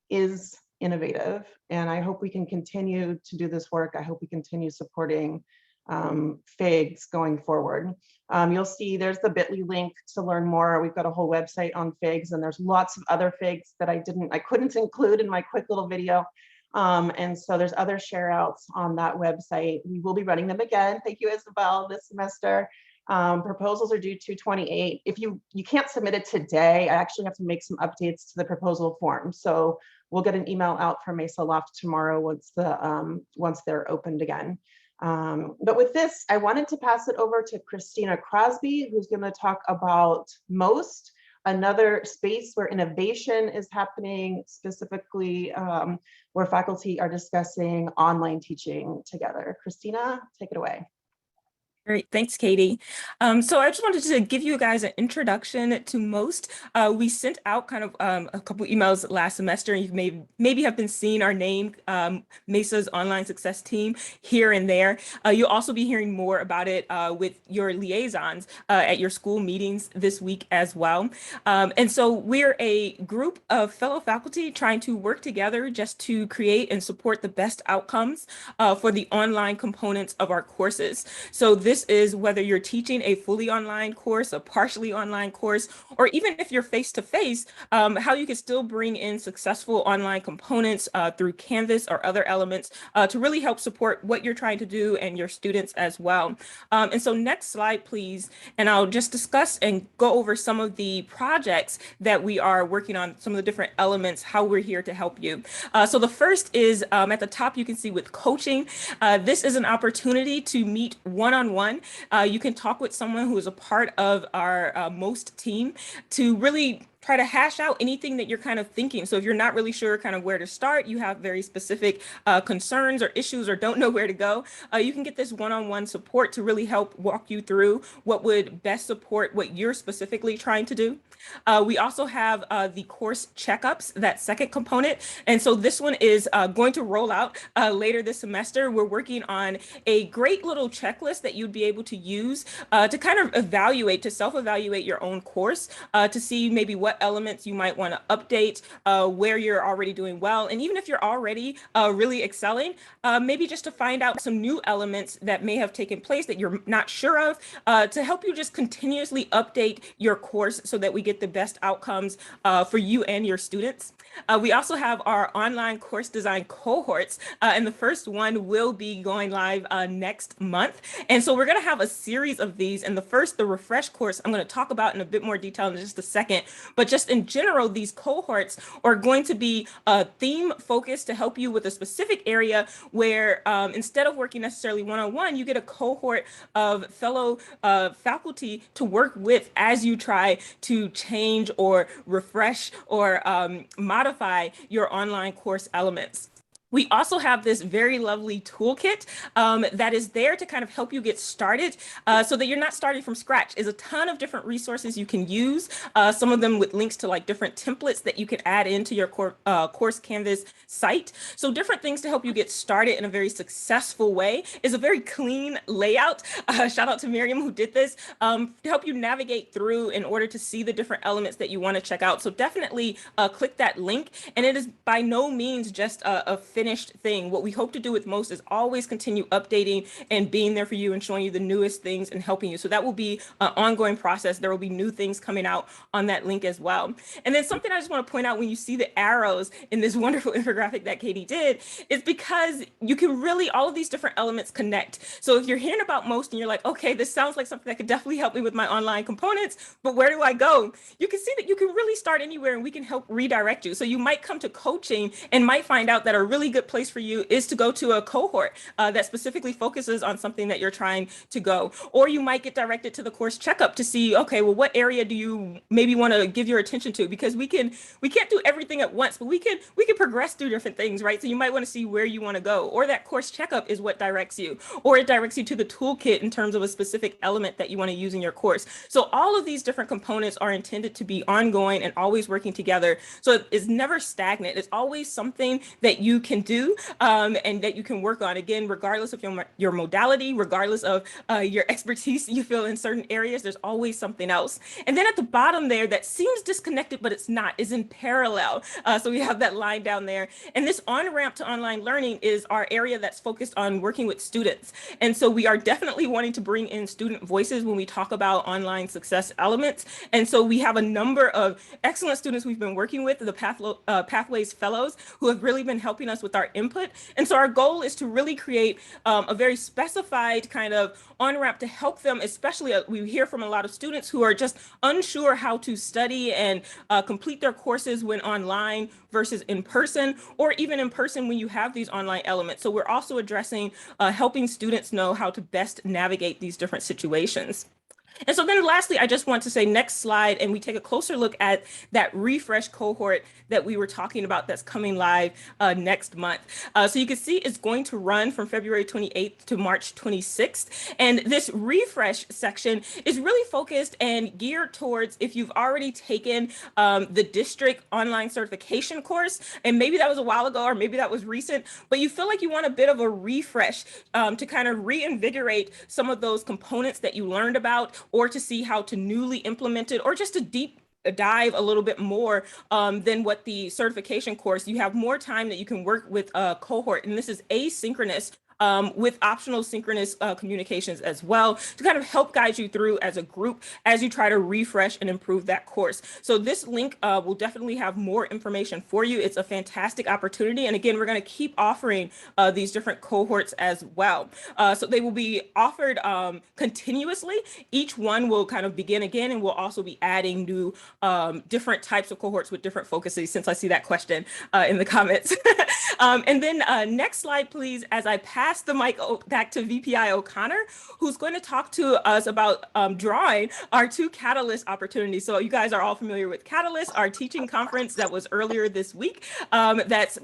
is innovative. And I hope we can continue to do this work. I hope we continue supporting FIGS going forward. You'll see there's the bit.ly link to learn more. We've got a whole website on FIGS, and there's lots of other FIGS that I couldn't include in my quick little video. And so there's other share outs on that website. We will be running them again. Thank you, Isabel, this semester. Proposals are due 2/28. If you can't submit it today, I actually have to make some updates to the proposal form. So we'll get an email out from Mesa Loft tomorrow once they're opened again. But with this, I wanted to pass it over to Christina Crosby, who's going to talk about MOST, another space where innovation is happening, specifically where faculty are discussing online teaching together. Christina, take it away. Great, thanks, Katie. So I just wanted to give you guys an introduction to MOST. We sent out kind of a couple emails last semester, and you maybe have been seeing our name, Mesa's Online Success Team, here and there. You'll also be hearing more about it with your liaisons at your school meetings this week as well. And so we're a group of fellow faculty trying to work together just to create and support the best outcomes for the online components of our courses. So this is whether you're teaching a fully online course, a partially online course, or even if you're face-to-face, how you can still bring in successful online components through Canvas or other elements to really help support what you're trying to do and your students as well. And so next slide, please. And I'll just discuss and go over some of the projects that we are working on, some of the different elements, how we're here to help you. So the first is at the top, you can see with coaching. This is an opportunity to meet one-on-one. You can talk with someone who is a part of our MOST team to really try to hash out anything that you're kind of thinking. So if you're not really sure kind of where to start, you have very specific concerns or issues or don't know where to go, you can get this one-on-one support to really help walk you through what would best support what you're specifically trying to do. We also have the course checkups, that second component. And so this one is going to roll out later this semester. We're working on a great little checklist that you'd be able to use to kind of evaluate, to self-evaluate your own course, to see maybe what elements you might want to update, where you're already doing well. And even if you're already really excelling, maybe just to find out some new elements that may have taken place that you're not sure of, to help you just continuously update your course so that we get the best outcomes for you and your students. We also have our online course design cohorts, and the first one will be going live next month. And so we're going to have a series of these. And the first, the refresh course, I'm going to talk about in a bit more detail in just a second. But just in general, these cohorts are going to be theme focused to help you with a specific area where instead of working necessarily one-on-one, you get a cohort of fellow faculty to work with as you try to change or refresh or modify your online course elements. We also have this very lovely toolkit that is there to kind of help you get started so that you're not starting from scratch. There's a ton of different resources you can use, some of them with links to like different templates that you can add into your course Canvas site. So different things to help you get started in a very successful way. Is a very clean layout. Shout out to Miriam who did this to help you navigate through in order to see the different elements that you want to check out. So definitely click that link. And it is by no means just a finished thing. What we hope to do with MOST is always continue updating and being there for you and showing you the newest things and helping you. So that will be an ongoing process. There will be new things coming out on that link as well. And then something I just want to point out when you see the arrows in this wonderful infographic that Katie did is because you can really, all of these different elements connect. So if you're hearing about MOST and you're like, okay, this sounds like something that could definitely help me with my online components, but where do I go? You can see that you can really start anywhere and we can help redirect you. So you might come to coaching and might find out that a really good place for you is to go to a cohort that specifically focuses on something that you're trying to go. Or you might get directed to the course checkup to see, okay, well, what area do you maybe want to give your attention to? Because we can't do everything at once, but we can progress through different things, right? So you might want to see where you want to go. Or that course checkup is what directs you. Or it directs you to the toolkit in terms of a specific element that you want to use in your course. So all of these different components are intended to be ongoing and always working together. So it's never stagnant. It's always something that you can can do and that you can work on. Again, regardless of your modality, regardless of your expertise you feel in certain areas, there's always something else. And then at the bottom there that seems disconnected, but it's not, is in parallel. So we have that line down there. And this on-ramp to online learning is our area that's focused on working with students. And so we are definitely wanting to bring in student voices when we talk about online success elements. And so we have a number of excellent students we've been working with, the Pathways Fellows, who have really been helping us with our input. And so our goal is to really create a very specified kind of on-ramp to help them, especially we hear from a lot of students who are just unsure how to study and complete their courses when online versus in person, or even in person when you have these online elements. So we're also addressing helping students know how to best navigate these different situations. And so then lastly, I just want to say next slide, and we take a closer look at that refresh cohort that we were talking about that's coming live next month. So you can see it's going to run from February 28th to March 26th. And this refresh section is really focused and geared towards if you've already taken the district online certification course, and maybe that was a while ago, or maybe that was recent, but you feel like you want a bit of a refresh to kind of reinvigorate some of those components that you learned about, or to see how to newly implement it, or just to deep dive a little bit more than what the certification course. You have more time that you can work with a cohort, and this is asynchronous with optional synchronous communications as well, to kind of help guide you through as a group as you try to refresh and improve that course. So this link will definitely have more information for you. It's a fantastic opportunity. And again, we're going to keep offering these different cohorts as well. So they will be offered continuously. Each one will kind of begin again, and we'll also be adding new different types of cohorts with different focuses, since I see that question in the comments. And then next slide, please, as I pass the mic back to VPI O'Connor, who's going to talk to us about drawing our 2 Catalyst opportunities. So you guys are all familiar with Catalyst, our teaching conference that was earlier this week, that's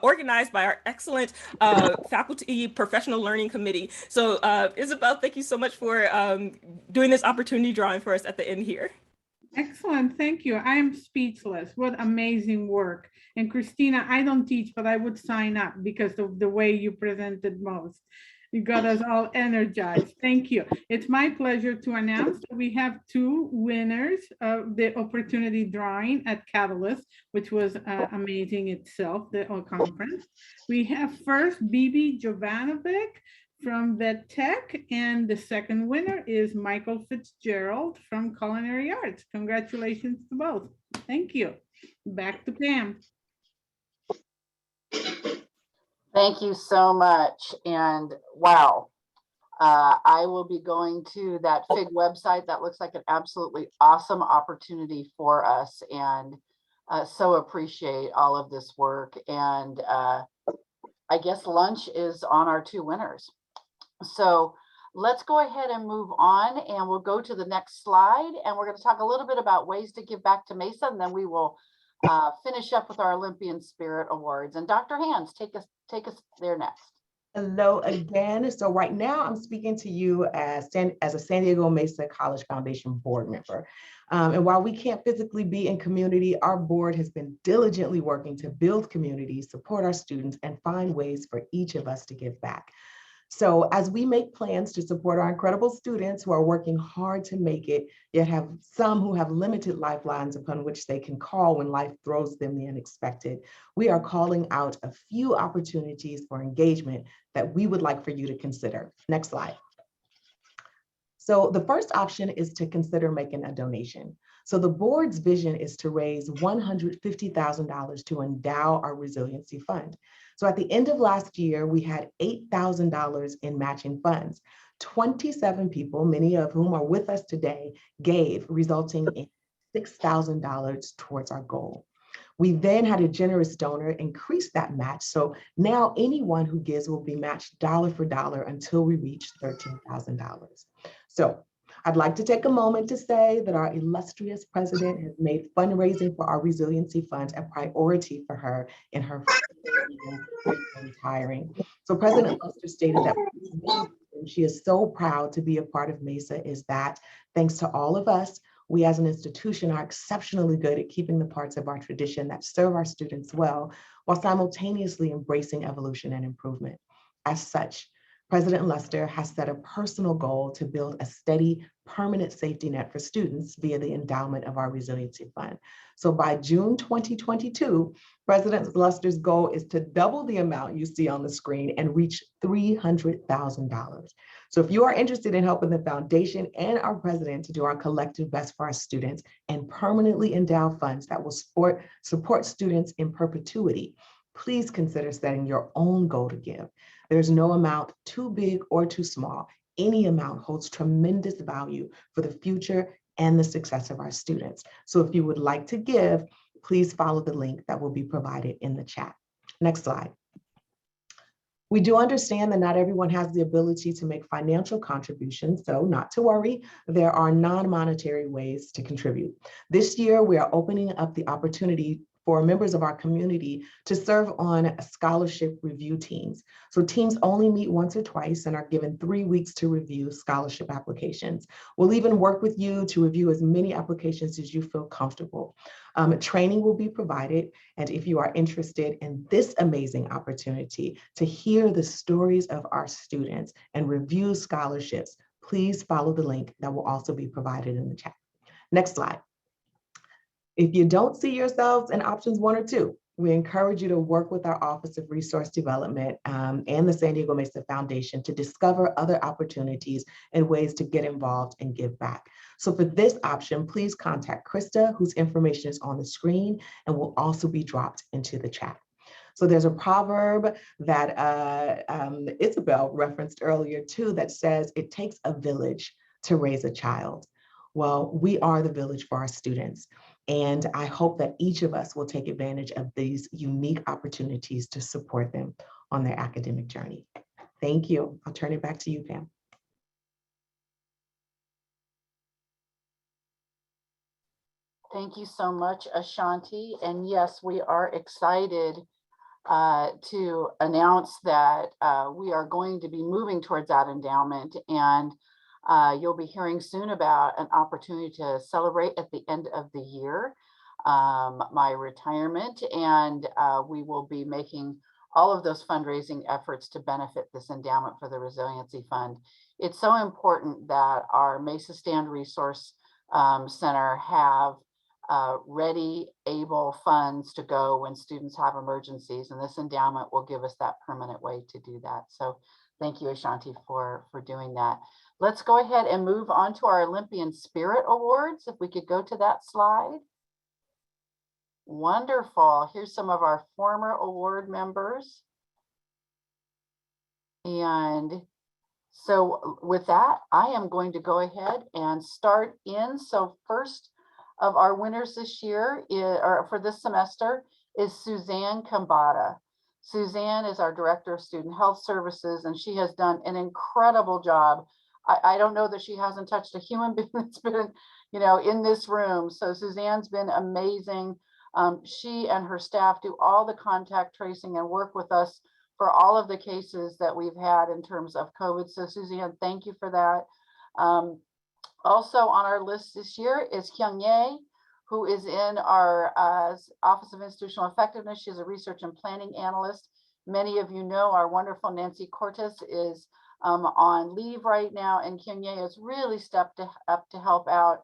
organized by our excellent faculty professional learning committee. So Isabel, thank you so much for doing this opportunity drawing for us at the end here. Excellent, thank you. I am speechless. What amazing work. And Christina, I don't teach, but I would sign up because of the way you presented most. You got us all energized. Thank you. It's my pleasure to announce that we have 2 winners of the opportunity drawing at Catalyst, which was amazing itself, the conference. We have first Bibi Jovanovic from Vet Tech, and the second winner is Michael Fitzgerald from Culinary Arts. Congratulations to both. Thank you. Back to Pam. Thank you so much. And wow, I will be going to that FIG website. That looks like an absolutely awesome opportunity for us, and so appreciate all of this work. And I guess lunch is on our 2 winners. So let's go ahead and move on, and we'll go to the next slide, and we're going to talk a little bit about ways to give back to Mesa, and then we will finish up with our Olympian Spirit Awards. And Dr. Hands, take us there next. Hello again. So right now I'm speaking to you as a San Diego Mesa College Foundation board member. And while we can't physically be in community, our board has been diligently working to build community, support our students, and find ways for each of us to give back. So as we make plans to support our incredible students who are working hard to make it, yet have some who have limited lifelines upon which they can call when life throws them the unexpected, we are calling out a few opportunities for engagement that we would like for you to consider. Next slide. So the first option is to consider making a donation. So the board's vision is to raise $150,000 to endow our resiliency fund. So at the end of last year, we had $8,000 in matching funds. 27 people, many of whom are with us today, gave, resulting in $6,000 towards our goal. We then had a generous donor increase that match. So now anyone who gives will be matched dollar for dollar until we reach $13,000. So I'd like to take a moment to say that our illustrious president has made fundraising for our resiliency funds a priority for her in her retiring. So President Luster stated that she is so proud to be a part of Mesa is that thanks to all of us, We as an institution are exceptionally good at keeping the parts of our tradition that serve our students well, while simultaneously embracing evolution and improvement. As such, President Lester has set a personal goal to build a steady, permanent safety net for students via the endowment of our Resiliency Fund. So by June 2022, President Lester's goal is to double the amount you see on the screen and reach $300,000. So if you are interested in helping the foundation and our president to do our collective best for our students and permanently endow funds that will support students in perpetuity, please consider setting your own goal to give. There's no amount too big or too small. Any amount holds tremendous value for the future and the success of our students. So if you would like to give, please follow the link that will be provided in the chat. Next slide. We do understand that not everyone has the ability to make financial contributions, so not to worry, there are non-monetary ways to contribute. This year, we are opening up the opportunity for members of our community to serve on scholarship review teams. So teams only meet once or twice and are given 3 weeks to review scholarship applications. We'll even work with you to review as many applications as you feel comfortable. Training will be provided, and if you are interested in this amazing opportunity to hear the stories of our students and review scholarships, please follow the link that will also be provided in the chat. Next slide. If you don't see yourselves in options 1 or 2, we encourage you to work with our Office of Resource Development and the San Diego Mesa Foundation to discover other opportunities and ways to get involved and give back. So for this option, please contact Krista, whose information is on the screen and will also be dropped into the chat. So there's a proverb that Isabel referenced earlier too that says, it takes a village to raise a child. Well, we are the village for our students. And I hope that each of us will take advantage of these unique opportunities to support them on their academic journey. Thank you. I'll turn it back to you, Pam. Thank you so much, Ashanti. And yes, we are excited to announce that we are going to be moving towards that endowment, and you'll be hearing soon about an opportunity to celebrate at the end of the year my retirement, and we will be making all of those fundraising efforts to benefit this endowment for the Resiliency Fund. It's so important that our Mesa Stand Resource Center have ready, able funds to go when students have emergencies, and this endowment will give us that permanent way to do that. So thank you, Ashanti, for doing that. Let's go ahead and move on to our Olympian Spirit Awards. If we could go to that slide. Wonderful. Here's some of our former award members. And so with that, I am going to go ahead and start in. So first of our winners this year, or for this semester, is Suzanne Kambata. Suzanne is our Director of Student Health Services, and she has done an incredible job. I don't know that she hasn't touched a human being that's been, in this room. So Suzanne's been amazing. She and her staff do all the contact tracing and work with us for all of the cases that we've had in terms of COVID. So Suzanne, thank you for that. Also on our list this year is Kyung Ye, who is in our Office of Institutional Effectiveness. She's a research and planning analyst. Many of you know our wonderful Nancy Cortes is on leave right now, and Kyung Ye has really stepped up to help out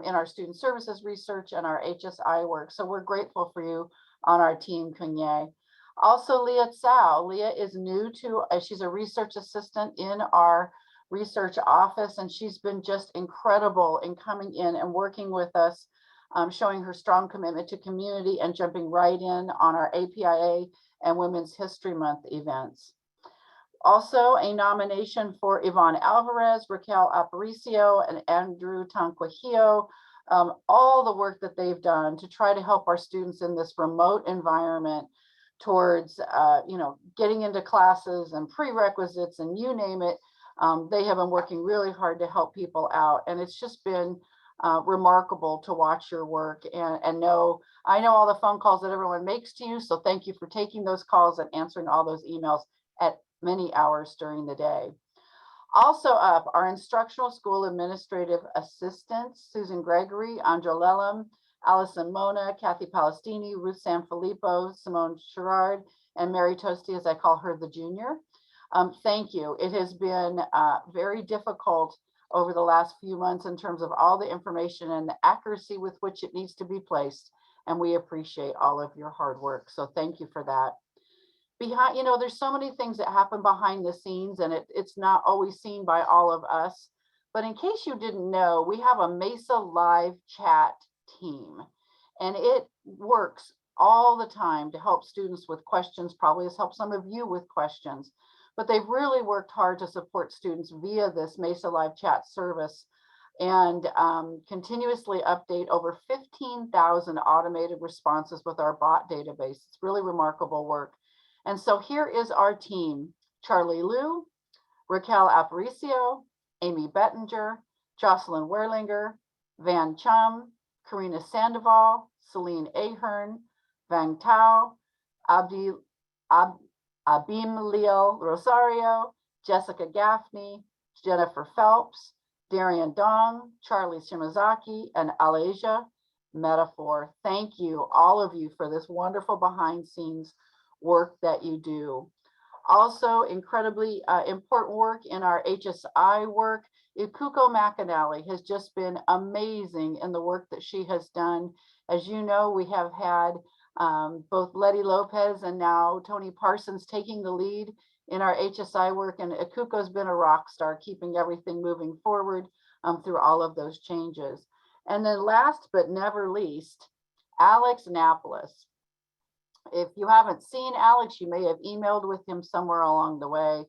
in our student services research and our HSI work. So we're grateful for you on our team, Kyung Ye. Also, Leah Tsao. Leah is new to, she's a research assistant in our research office, and she's been just incredible in coming in and working with us, showing her strong commitment to community and jumping right in on our APIA and Women's History Month events. Also, a nomination for Yvonne Alvarez, Raquel Aparicio, and Andrew Tanquihio. All the work that they've done to try to help our students in this remote environment towards, getting into classes and prerequisites and you name it. They have been working really hard to help people out, and it's just been remarkable to watch your work and I know all the phone calls that everyone makes to you. So thank you for taking those calls and answering all those emails at many hours during the day. Also up are instructional school administrative assistants, Susan Gregory, Andra Lellum, Allison Mona, Kathy Palestini, Ruth Sanfilippo, Simone Sherrard, and Mary Toasty, as I call her, the junior. Thank you. It has been very difficult over the last few months in terms of all the information and the accuracy with which it needs to be placed. And we appreciate all of your hard work. So thank you for that. Behind, you know, there's so many things that happen behind the scenes, and it's not always seen by all of us. But in case you didn't know, we have a Mesa live chat team, and it works all the time to help students with questions, probably has helped some of you with questions, but they've really worked hard to support students via this Mesa live chat service and continuously update over 15,000 automated responses with our bot database. It's really remarkable work. And so here is our team: Charlie Liu, Raquel Aparicio, Amy Bettinger, Jocelyn Werlinger, Van Chum, Karina Sandoval, Celine Ahern, Vang Tao, Abimeliel Rosario, Jessica Gaffney, Jennifer Phelps, Darian Dong, Charlie Shimazaki, and Alasia Metaphor. Thank you, all of you, for this wonderful behind scenes work that you do. Also, incredibly important work in our HSI work. Ikuko McAnally has just been amazing in the work that she has done. As you know, we have had both Letty Lopez and now Tony Parsons taking the lead in our HSI work, and Ikuko's been a rock star, keeping everything moving forward through all of those changes. And then last but never least, Alex Annapolis. If you haven't seen Alex, you may have emailed with him somewhere along the way,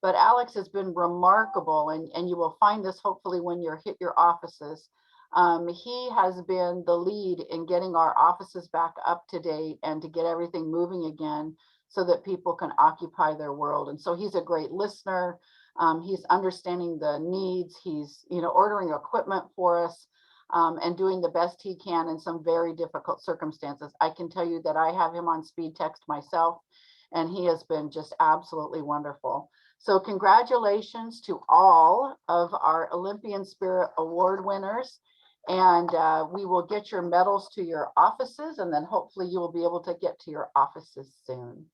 but Alex has been remarkable, and you will find this hopefully when you hit your offices. He has been the lead in getting our offices back up to date and to get everything moving again so that people can occupy their world. And so he's a great listener. He's understanding the needs. He's, you know, ordering equipment for us. And doing the best he can in some very difficult circumstances. I can tell you that I have him on speed text myself, and he has been just absolutely wonderful. So congratulations to all of our Olympian Spirit Award winners, and we will get your medals to your offices, and then hopefully you will be able to get to your offices soon.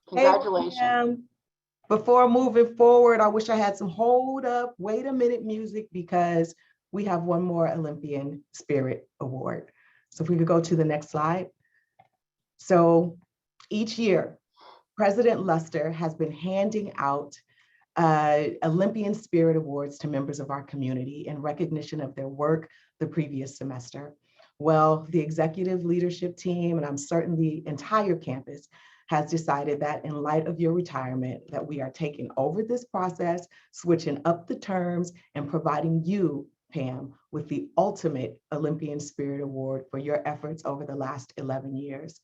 Congratulations. Hey, before moving forward, I wish I had some hold up, wait a minute music, because we have one more Olympian Spirit Award. So if we could go to the next slide. So each year, President Luster has been handing out Olympian Spirit Awards to members of our community in recognition of their work the previous semester. Well, the executive leadership team, and I'm certain the entire campus, has decided that in light of your retirement, that we are taking over this process, switching up the terms, and providing you, Pam, with the ultimate Olympian Spirit Award for your efforts over the last 11 years.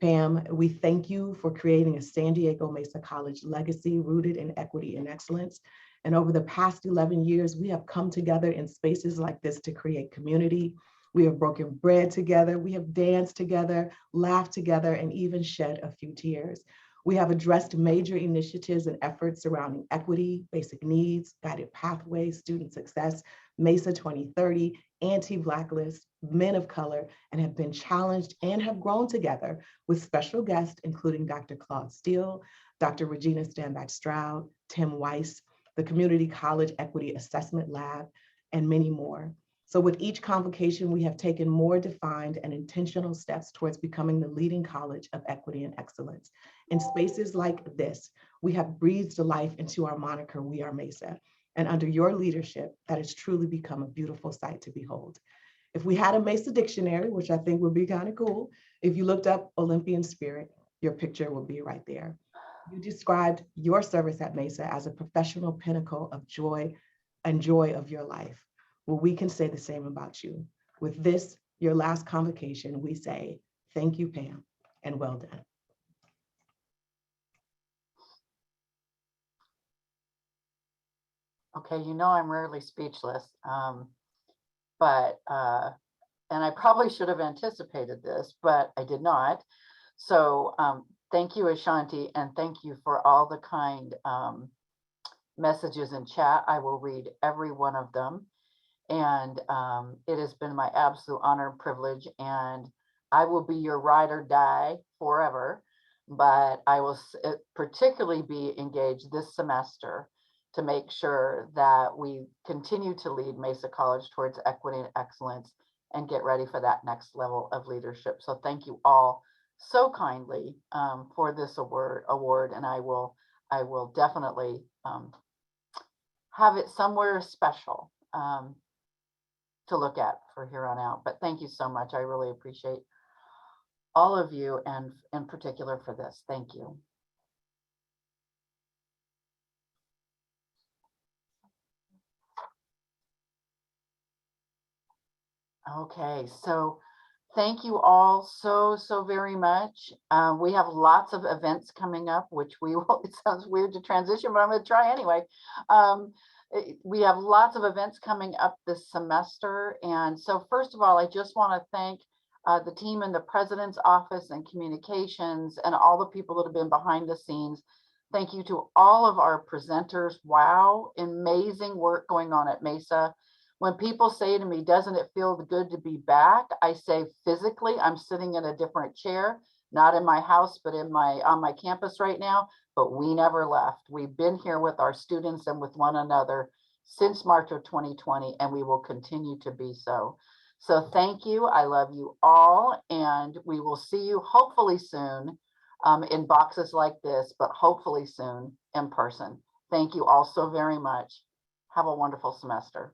Pam, we thank you for creating a San Diego Mesa College legacy rooted in equity and excellence. And over the past 11 years, we have come together in spaces like this to create community. We have broken bread together, we have danced together, laughed together, and even shed a few tears. We have addressed major initiatives and efforts surrounding equity, basic needs, guided pathways, student success, Mesa 2030, anti-Blacklist, men of color, and have been challenged and have grown together with special guests, including Dr. Claude Steele, Dr. Regina Stanback-Stroud, Tim Weiss, the Community College Equity Assessment Lab, and many more. So with each convocation, we have taken more defined and intentional steps towards becoming the leading college of equity and excellence. In spaces like this, we have breathed life into our moniker, We Are Mesa. And under your leadership, that has truly become a beautiful sight to behold. If we had a Mesa dictionary, which I think would be kind of cool, if you looked up Olympian Spirit, your picture would be right there. You described your service at Mesa as a professional pinnacle of joy and joy of your life. Well, we can say the same about you. With this, your last convocation, we say, thank you, Pam, and well done. Okay, you know I'm rarely speechless, and I probably should have anticipated this, but I did not. So thank you, Ashanti, and thank you for all the kind messages in chat. I will read every one of them. And it has been my absolute honor and privilege, and I will be your ride or die forever, but I will particularly be engaged this semester to make sure that we continue to lead Mesa College towards equity and excellence and get ready for that next level of leadership. So thank you all so kindly for this award, and I will definitely have it somewhere special to look at for here on out. But thank you so much. I really appreciate all of you, and in particular for this. Thank you. Okay, so thank you all so very much. We have lots of events coming up, which we will, it sounds weird to transition, but I'm going to try anyway. We have lots of events coming up this semester. And so first of all, I just want to thank the team in the President's Office and Communications and all the people that have been behind the scenes. Thank you to all of our presenters. Wow, amazing work going on at Mesa. When people say to me, doesn't it feel good to be back? I say physically, I'm sitting in a different chair, not in my house, but on my campus right now, but we never left. We've been here with our students and with one another since March of 2020, and we will continue to be so. So thank you. I love you all, and we will see you hopefully soon in boxes like this, but hopefully soon in person. Thank you all so very much. Have a wonderful semester.